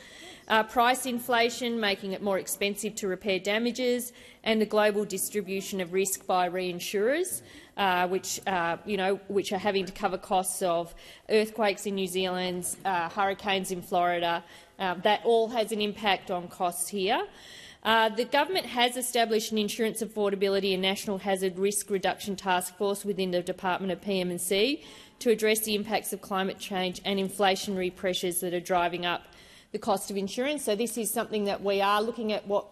price inflation making it more expensive to repair damages, and the global distribution of risk by reinsurers, which are having to cover costs of earthquakes in New Zealand, hurricanes in Florida. That all has an impact on costs here. The government has established an insurance affordability and national hazard risk reduction task force within the Department of PM&C to address the impacts of climate change and inflationary pressures that are driving up the cost of insurance. So this is something that we are looking at what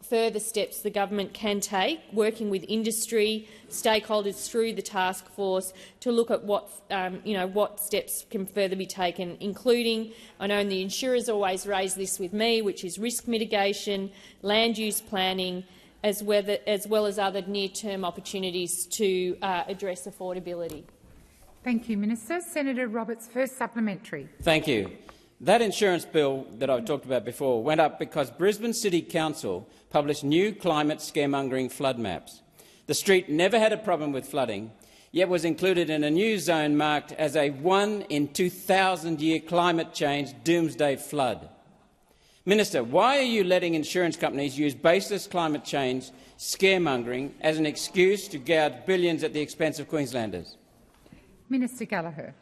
further steps the government can take, working with industry stakeholders through the task force to look at what steps can further be taken, including, I know the insurers always raise this with me, which is risk mitigation, land use planning, as well as other near-term opportunities to address affordability. Thank you, Minister. Senator Roberts, first supplementary. Thank you. That insurance bill that I talked about before went up because Brisbane City Council published new climate scaremongering flood maps. The street never had a problem with flooding, yet was included in a new zone marked as a 1 in 2,000-year climate change doomsday flood. Minister, why are you letting insurance companies use baseless climate change scaremongering as an excuse to gouge billions at the expense of Queenslanders? Minister Gallagher.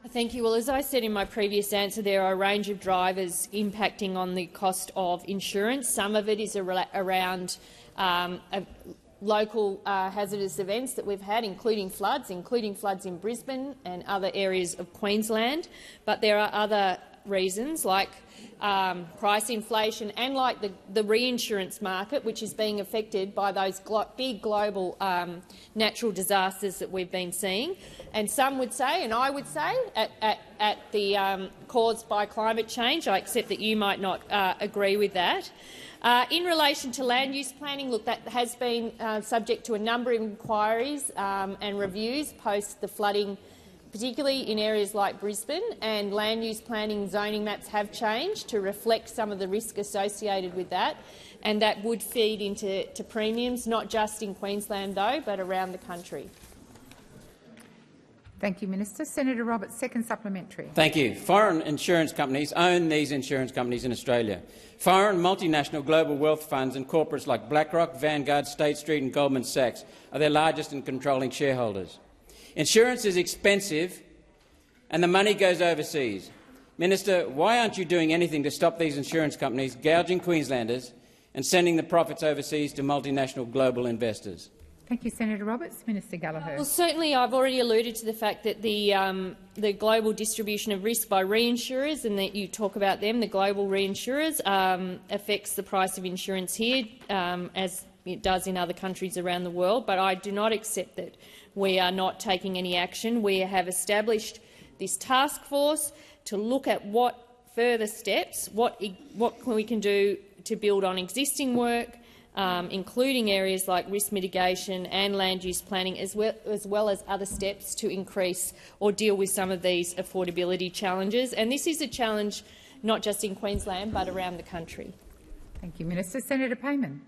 Thank you. Well, as I said in my previous answer, there are a range of drivers impacting on the cost of insurance. Some of it is around local hazardous events that we've had, including floods in Brisbane and other areas of Queensland. But there are other reasons like price inflation and like the reinsurance market, which is being affected by those big global natural disasters that we've been seeing. And some would say, and I would say, at the caused by climate change. I accept that you might not agree with that. In relation to land use planning, look, that has been subject to a number of inquiries and reviews post the flooding, particularly in areas like Brisbane, and land use planning zoning maps have changed to reflect some of the risk associated with that, and that would feed into premiums, not just in Queensland though, but around the country. Thank you, Minister. Senator Roberts, second supplementary. Thank you. Foreign insurance companies own these insurance companies in Australia. Foreign multinational global wealth funds and corporates like BlackRock, Vanguard, State Street and Goldman Sachs are their largest and controlling shareholders. Insurance is expensive and the money goes overseas. Minister, why aren't you doing anything to stop these insurance companies gouging Queenslanders and sending the profits overseas to multinational global investors? Thank you, Senator Roberts. Minister Gallagher. Well, certainly I've already alluded to the fact that the global distribution of risk by reinsurers, and that you talk about them, the global reinsurers, affects the price of insurance here, as it does in other countries around the world. But I do not accept that we are not taking any action. We have established this task force to look at what further steps, what we can do to build on existing work, including areas like risk mitigation and land use planning, as well as other steps to increase or deal with some of these affordability challenges. And this is a challenge not just in Queensland but around the country. Thank you, Minister. Senator Payman.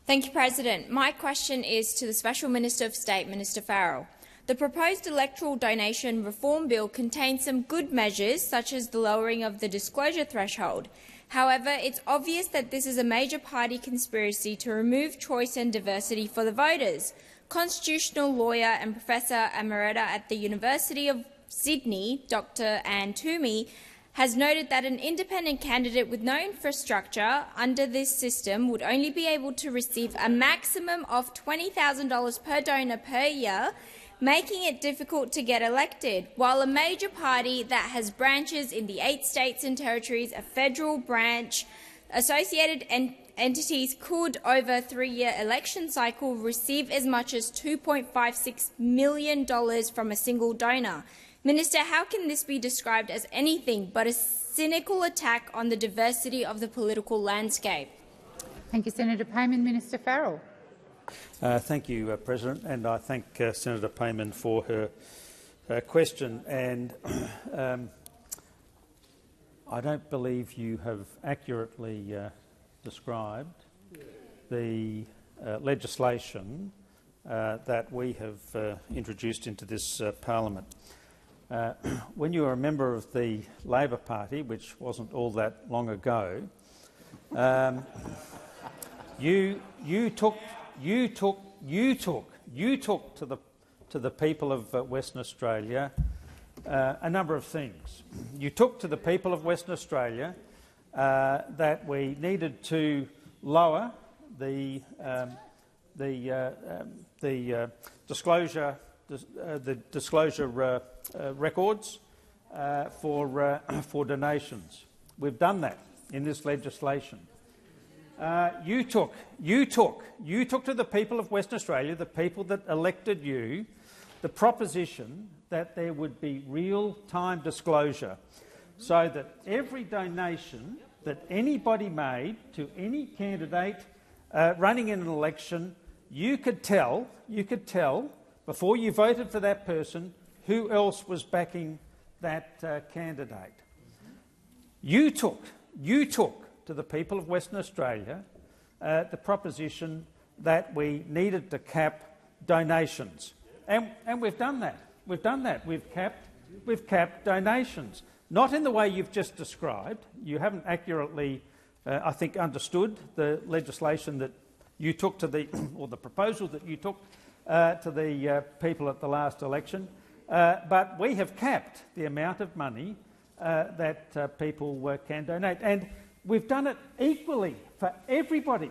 Thank you, President. My question is to the Special Minister of State, Minister Farrell. The proposed electoral donation reform bill contains some good measures, such as the lowering of the disclosure threshold. However, it's obvious that this is a major party conspiracy to remove choice and diversity for the voters. Constitutional lawyer and Professor Emerita at the University of Sydney, Dr. Anne Toomey, has noted that an independent candidate with no infrastructure under this system would only be able to receive a maximum of $20,000 per donor per year, making it difficult to get elected, while a major party that has branches in the 8 states and territories, a federal branch, associated entities could, over a 3-year election cycle, receive as much as $2.56 million from a single donor. Minister, how can this be described as anything but a cynical attack on the diversity of the political landscape? Thank you, Senator Payman. Minister Farrell. Thank you, President, and I thank Senator Payman for her question. And I don't believe you have accurately described the legislation that we have introduced into this parliament. When you were a member of the Labor Party, which wasn't all that long ago, you took to the people of Western Australia a number of things. You took to the people of Western Australia that we needed to lower the disclosure records for donations. We've done that in this legislation. You took to the people of Western Australia, the people that elected you, the proposition that there would be real-time disclosure, so that every donation that anybody made to any candidate running in an election, you could tell before you voted for that person who else was backing that candidate. You took to the people of Western Australia the proposition that we needed to cap donations, and we've done that. We've done that. We've capped donations, not in the way you've just described. You haven't accurately, I think, understood the legislation that you took to the, or the proposal that you took to the people at the last election. But we have capped the amount of money that people can donate, and we've done it equally for everybody.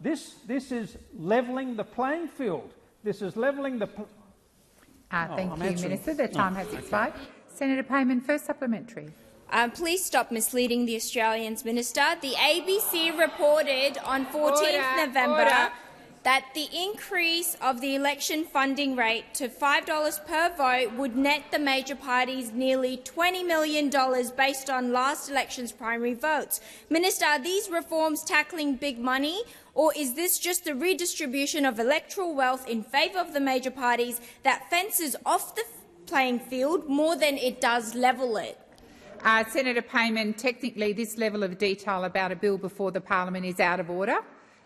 This is levelling the playing field. This is levelling the. Thank you, Minister. The time has expired. Senator Payman, first supplementary. Please stop misleading the Australians, Minister. The ABC reported on 14th November that the increase of the election funding rate to $5 per vote would net the major parties nearly $20 million based on last election's primary votes. Minister, are these reforms tackling big money, or is this just the redistribution of electoral wealth in favour of the major parties that fences off the playing field more than it does level it? Senator Payman, technically this level of detail about a bill before the parliament is out of order,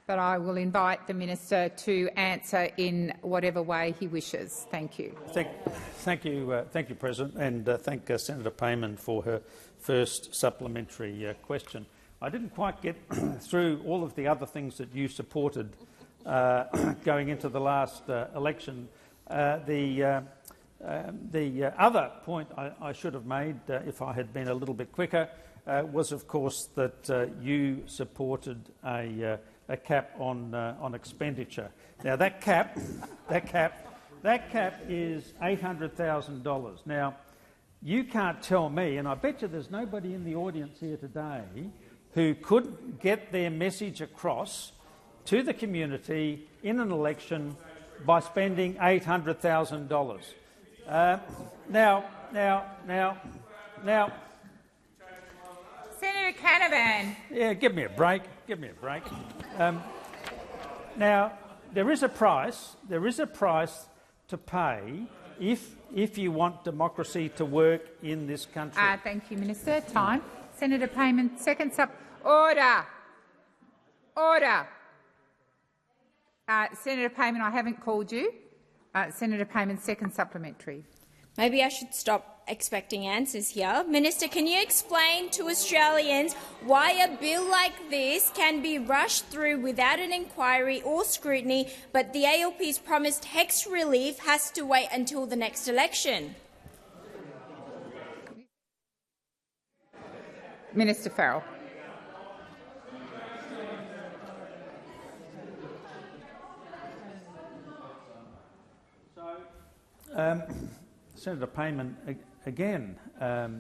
but I will invite the minister to answer in whatever way he wishes. Thank you. Thank you, President, and thank Senator Payman for her first supplementary question. I didn't quite get through all of the other things that you supported going into the last election. The other point I should have made, if I had been a little bit quicker, was, of course, that you supported a cap on expenditure. Now that cap is $800,000. Now you can't tell me, and I bet you there's nobody in the audience here today who couldn't get their message across to the community in an election by spending $800,000. Now. Senator Canavan. Yeah, give me a break. Now, there is a price to pay if you want democracy to work in this country. Thank you, Minister. Time. Senator Payman, second Order. Senator Payman, I haven't called you. Senator Payman, second supplementary. Maybe I should stop expecting answers here. Minister, can you explain to Australians why a bill like this can be rushed through without an inquiry or scrutiny, but the ALP's promised HECS relief has to wait until the next election? Minister Farrell. Senator Payman, again,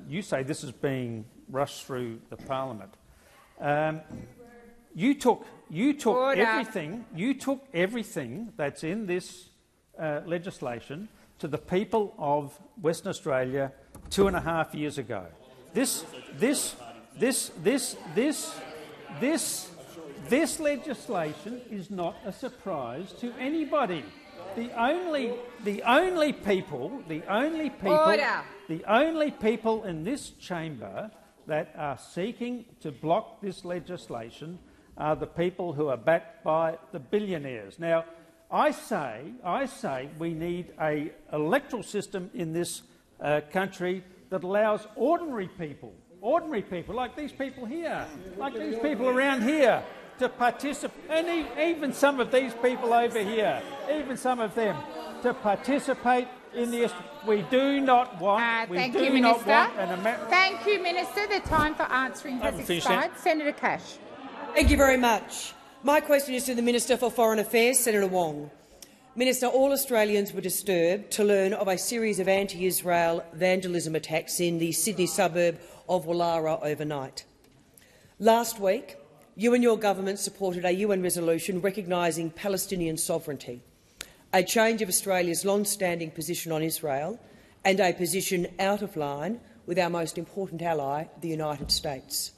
you say this is being rushed through the parliament. You took everything. You took everything that's in this legislation to the people of Western Australia 2.5 years ago. This legislation is not a surprise to anybody. The only people in this chamber that are seeking to block this legislation are the people who are backed by the billionaires. Now, I say we need an electoral system in this country that allows ordinary people like these people here, like these people around here, to participate, and even some of these people over here, even some of them, to participate in the. We do not want. Thank you, Minister. Thank you, Minister. The time for answering has expired. Senator Cash. Thank you very much. My question is to the Minister for Foreign Affairs, Senator Wong. Minister, all Australians were disturbed to learn of a series of anti-Israel vandalism attacks in the Sydney suburb of Woollahra overnight. Last week, you and your government supported a UN resolution recognising Palestinian sovereignty, a change of Australia's long-standing position on Israel and a position out of line with our most important ally, the United States.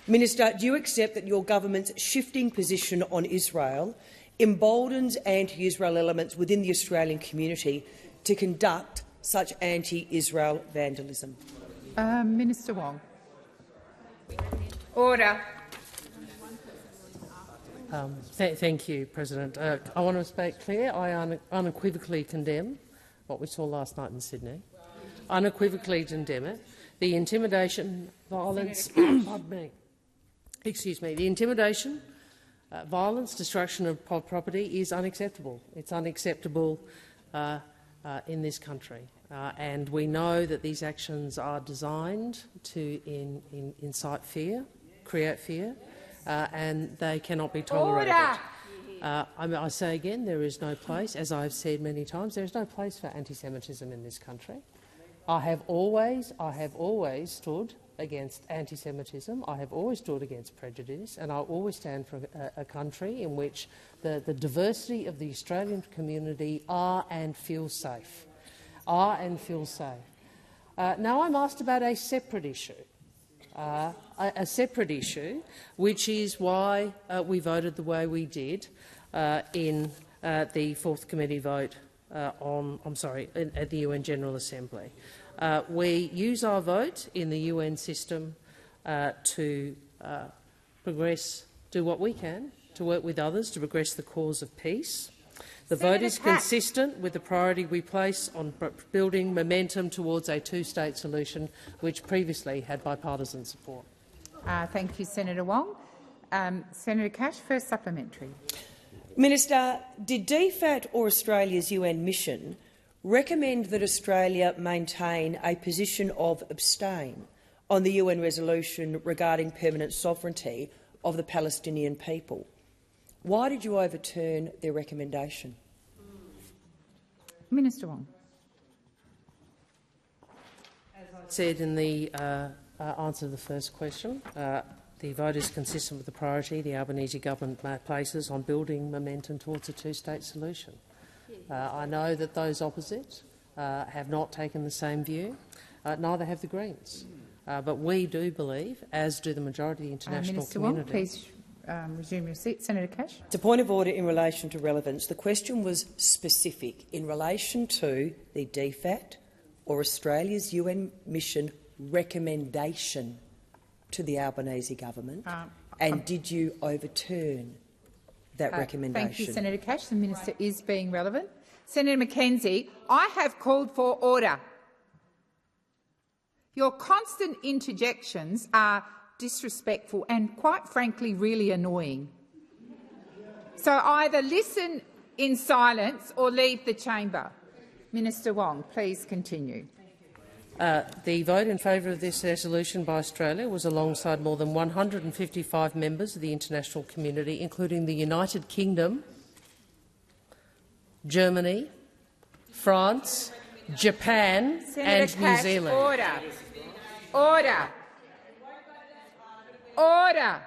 Minister, do you accept that your government's shifting position on Israel emboldens anti-Israel elements within the Australian community to conduct such anti-Israel vandalism? Minister Wong. Order. Thank you, President. I want to make clear I unequivocally condemn what we saw last night in Sydney. Unequivocally condemn it. The intimidation, violence, the intimidation, violence, destruction of property is unacceptable. It's unacceptable in this country, and we know that these actions are designed to incite fear, create fear. And they cannot be tolerated. I say again, there is no place, as I've said many times, there is no place for anti-Semitism in this country. I have always stood against anti-Semitism. I have always stood against prejudice, and I always stand for a country in which the diversity of the Australian community are and feel safe. Now I'm asked about a separate issue. Which is why we voted the way we did in the fourth committee vote at the UN General Assembly. We use our vote in the UN system to progress, do what we can to work with others to progress the cause of peace. The vote is consistent with the priority we place on building momentum towards a two-state solution, which previously had bipartisan support. Thank you, Senator Wong. Senator Cash, first supplementary. Minister, did DFAT or Australia's UN mission recommend that Australia maintain a position of abstain on the UN resolution regarding permanent sovereignty of the Palestinian people? Why did you overturn their recommendation? Minister Wong. As I said in the answer to the first question, the vote is consistent with the priority the Albanese government places on building momentum towards a two-state solution. I know that those opposite have not taken the same view. Neither have the Greens. But we do believe, as do the majority of the international Minister community— Wong, please resume your seat. Senator Cash. It's a point of order in relation to relevance. The question was specific in relation to the DFAT or Australia's UN mission recommendation to the Albanese government, and did you overturn that recommendation? Thank you, Senator Cash. The minister is being relevant. Senator McKenzie, I have called for order. Your constant interjections are disrespectful and, quite frankly, really annoying. So either listen in silence or leave the chamber. Minister Wong, please continue. The vote in favour of this resolution by Australia was alongside more than 155 members of the international community, including the United Kingdom, Germany, France, Japan and New Zealand. Order. Order. Order.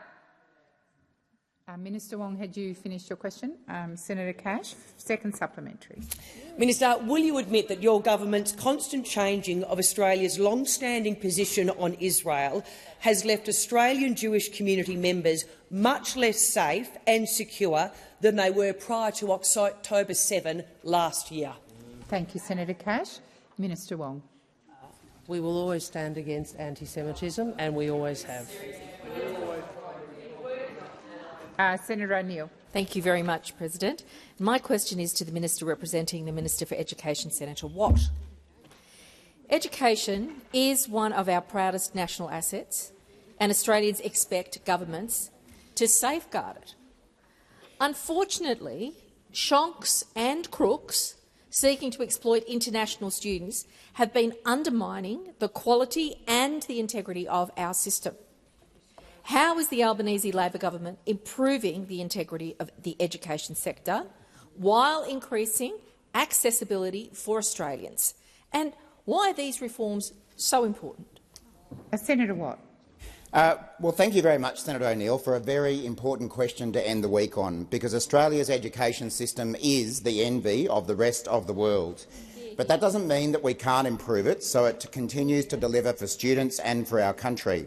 Minister Wong, had you finished your question? Senator Cash, second supplementary. Minister, will you admit that your government's constant changing of Australia's long-standing position on Israel has left Australian Jewish community members much less safe and secure than they were prior to October 7 last year? Thank you, Senator Cash. Minister Wong. We will always stand against anti-Semitism, and we always have. Senator O'Neill. Thank you very much, President. My question is to the Minister representing the Minister for Education, Senator Watt. Education is one of our proudest national assets, and Australians expect governments to safeguard it. Unfortunately, shonks and crooks seeking to exploit international students have been undermining the quality and the integrity of our system. How is the Albanese Labor government improving the integrity of the education sector while increasing accessibility for Australians? And why are these reforms so important? Senator Watt. Well, thank you very much, Senator O'Neill, for a very important question to end the week on, because Australia's education system is the envy of the rest of the world. But that doesn't mean that we can't improve it, so it continues to deliver for students and for our country.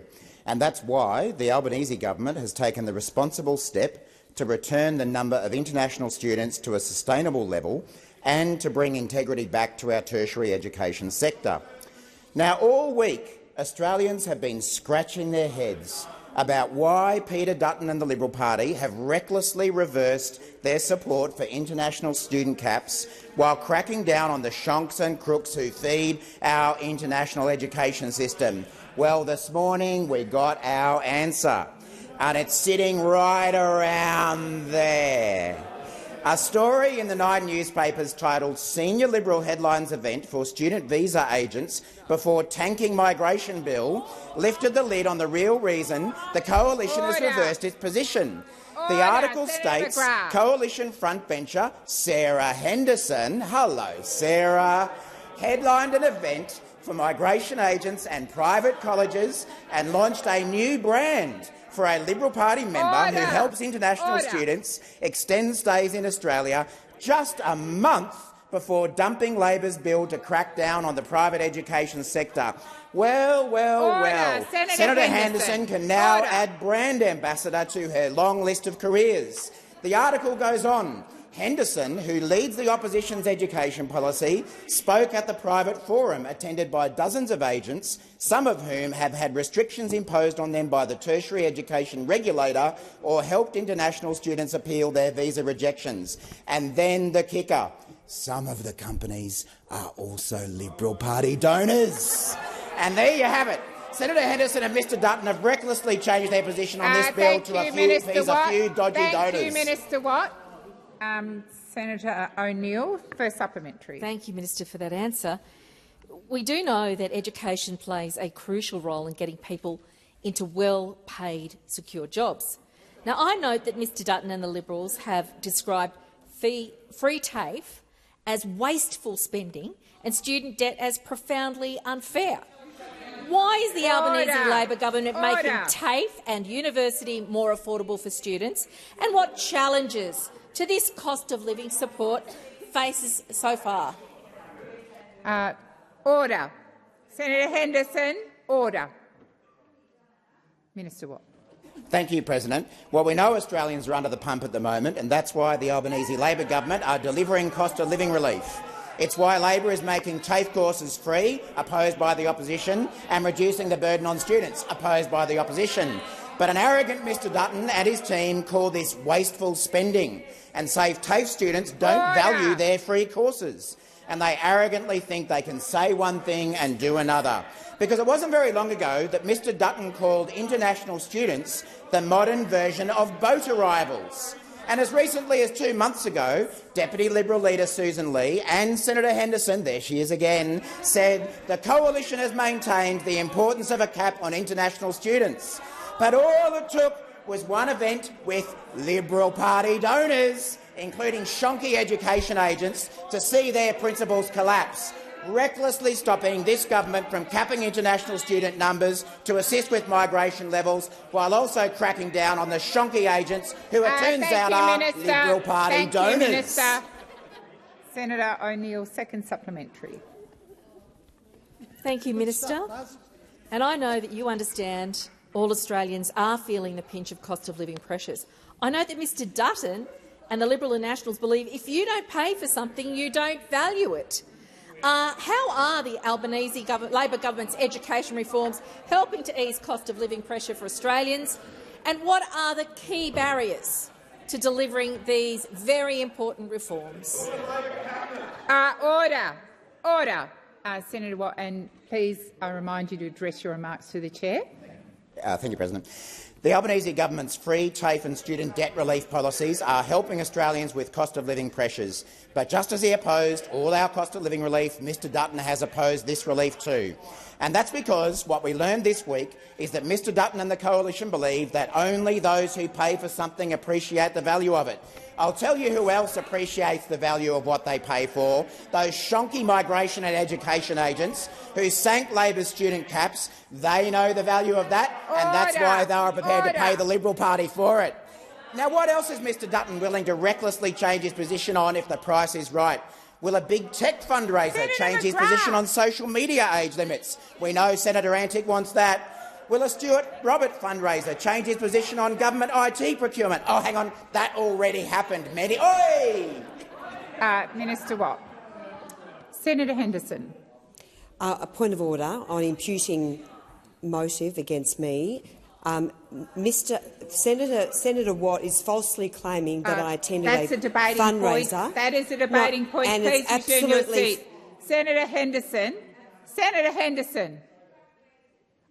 And that's why the Albanese government has taken the responsible step to return the number of international students to a sustainable level and to bring integrity back to our tertiary education sector. Now, all week, Australians have been scratching their heads about why Peter Dutton and the Liberal Party have recklessly reversed their support for international student caps while cracking down on the shonks and crooks who feed our international education system. Well, this morning we got our answer, and it's sitting right around there. A story in the Nine newspapers titled "Senior Liberal Headlines Event for Student Visa Agents Before Tanking Migration Bill" lifted the lid on the real reason the Coalition has reversed its position. The article states Coalition frontbencher Sarah Henderson, hello Sarah, headlined an event for migration agents and private colleges and launched a new brand for a Liberal Party member who helps international students extend stays in Australia just a month before dumping Labor's bill to crack down on the private education sector. Well. Senator Henderson can now add brand ambassador to her long list of careers. The article goes on. Henderson, who leads the opposition's education policy, spoke at the private forum attended by dozens of agents, some of whom have had restrictions imposed on them by the tertiary education regulator or helped international students appeal their visa rejections. And then the kicker. Some of the companies are also Liberal Party donors. And there you have it. Senator Henderson and Mr Dutton have recklessly changed their position on this bill to a few dodgy donors. Thank you, Minister Watt. Senator O'Neill, first supplementary. Thank you, Minister, for that answer. We do know that education plays a crucial role in getting people into well-paid, secure jobs. Now, I note that Mr Dutton and the Liberals have described free TAFE as wasteful spending and student debt as profoundly unfair. Why is the Albanese Labor government making TAFE and university more affordable for students, and what challenges to this cost of living support faces so far? Order. Senator Henderson, order. Minister Watt. Thank you, President. Well, we know Australians are under the pump at the moment, and that's why the Albanese Labor government are delivering cost of living relief. It's why Labor is making TAFE courses free, opposed by the opposition, and reducing the burden on students, opposed by the opposition. But an arrogant Mr Dutton and his team call this wasteful spending and say TAFE students don't value their free courses. And they arrogantly think they can say one thing and do another. Because it wasn't very long ago that Mr Dutton called international students the modern version of boat arrivals. And as recently as 2 months ago, Deputy Liberal Leader Susan Lee and Senator Henderson, there she is again, said the coalition has maintained the importance of a cap on international students. But all it took was one event with Liberal Party donors, including shonky education agents, to see their principles collapse, recklessly stopping this government from capping international student numbers to assist with migration levels, while also cracking down on the shonky agents who, it turns out, are Liberal Party donors. Minister. Senator O'Neill, second supplementary. Thank you, Minister. And I know that you understand all Australians are feeling the pinch of cost of living pressures. I know that Mr Dutton and the Liberal and Nationals believe if you don't pay for something, you don't value it. How are the Albanese Labor government's education reforms helping to ease cost of living pressure for Australians? And what are the key barriers to delivering these very important reforms? Order. Order. Senator Watt, and please I remind you to address your remarks to the chair. Thank you, President. The Albanese government's free, TAFE and student debt relief policies are helping Australians with cost of living pressures. But just as he opposed all our cost of living relief, Mr Dutton has opposed this relief too. And that's because what we learned this week is that Mr Dutton and the coalition believe that only those who pay for something appreciate the value of it. I'll tell you who else appreciates the value of what they pay for: those shonky migration and education agents who sank Labor's student caps. They know the value of that, and that's why they are prepared to pay the Liberal Party for it. Now, what else is Mr Dutton willing to recklessly change his position on if the price is right? Will a big tech fundraiser change his position on social media age limits? We know Senator Antic wants that. Will a Stuart Robert fundraiser change his position on government IT procurement? Oh, hang on, that already happened. Minister Watt. Senator Henderson. A point of order on imputing motive against me. Senator Watt is falsely claiming that I attended a fundraiser. Point. That is a debating point. Please resume your seat. Senator Henderson. Senator Henderson.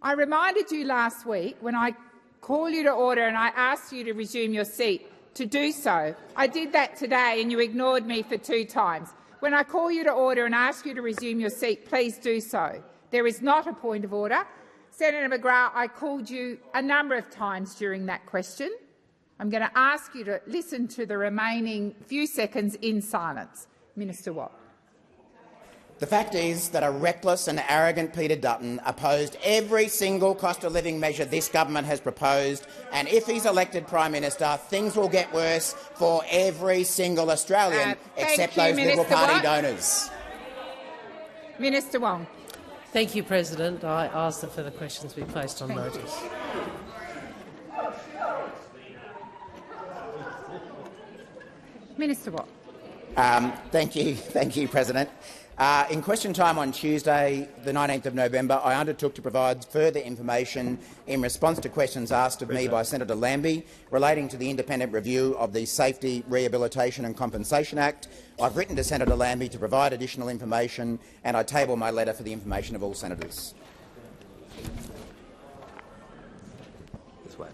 I reminded you last week when I called you to order and I asked you to resume your seat to do so. I did that today and you ignored me for 2 times. When I call you to order and ask you to resume your seat, please do so. There is not a point of order. Senator McGrath, I called you a number of times during that question. I'm going to ask you to listen to the remaining few seconds in silence. Minister Watt. The fact is that a reckless and arrogant Peter Dutton opposed every single cost of living measure this government has proposed, and if he's elected Prime Minister, things will get worse for every single Australian except those Liberal Party donors. Minister Wong. Thank you, President. I ask that further questions be placed on notice. Minister Watt. Thank you, President. In question time on Tuesday, the 19th of November, I undertook to provide further information in response to questions asked of me by Senator Lambie relating to the independent review of the Safety, Rehabilitation and Compensation Act. I've written to Senator Lambie to provide additional information, and I table my letter for the information of all senators. This way.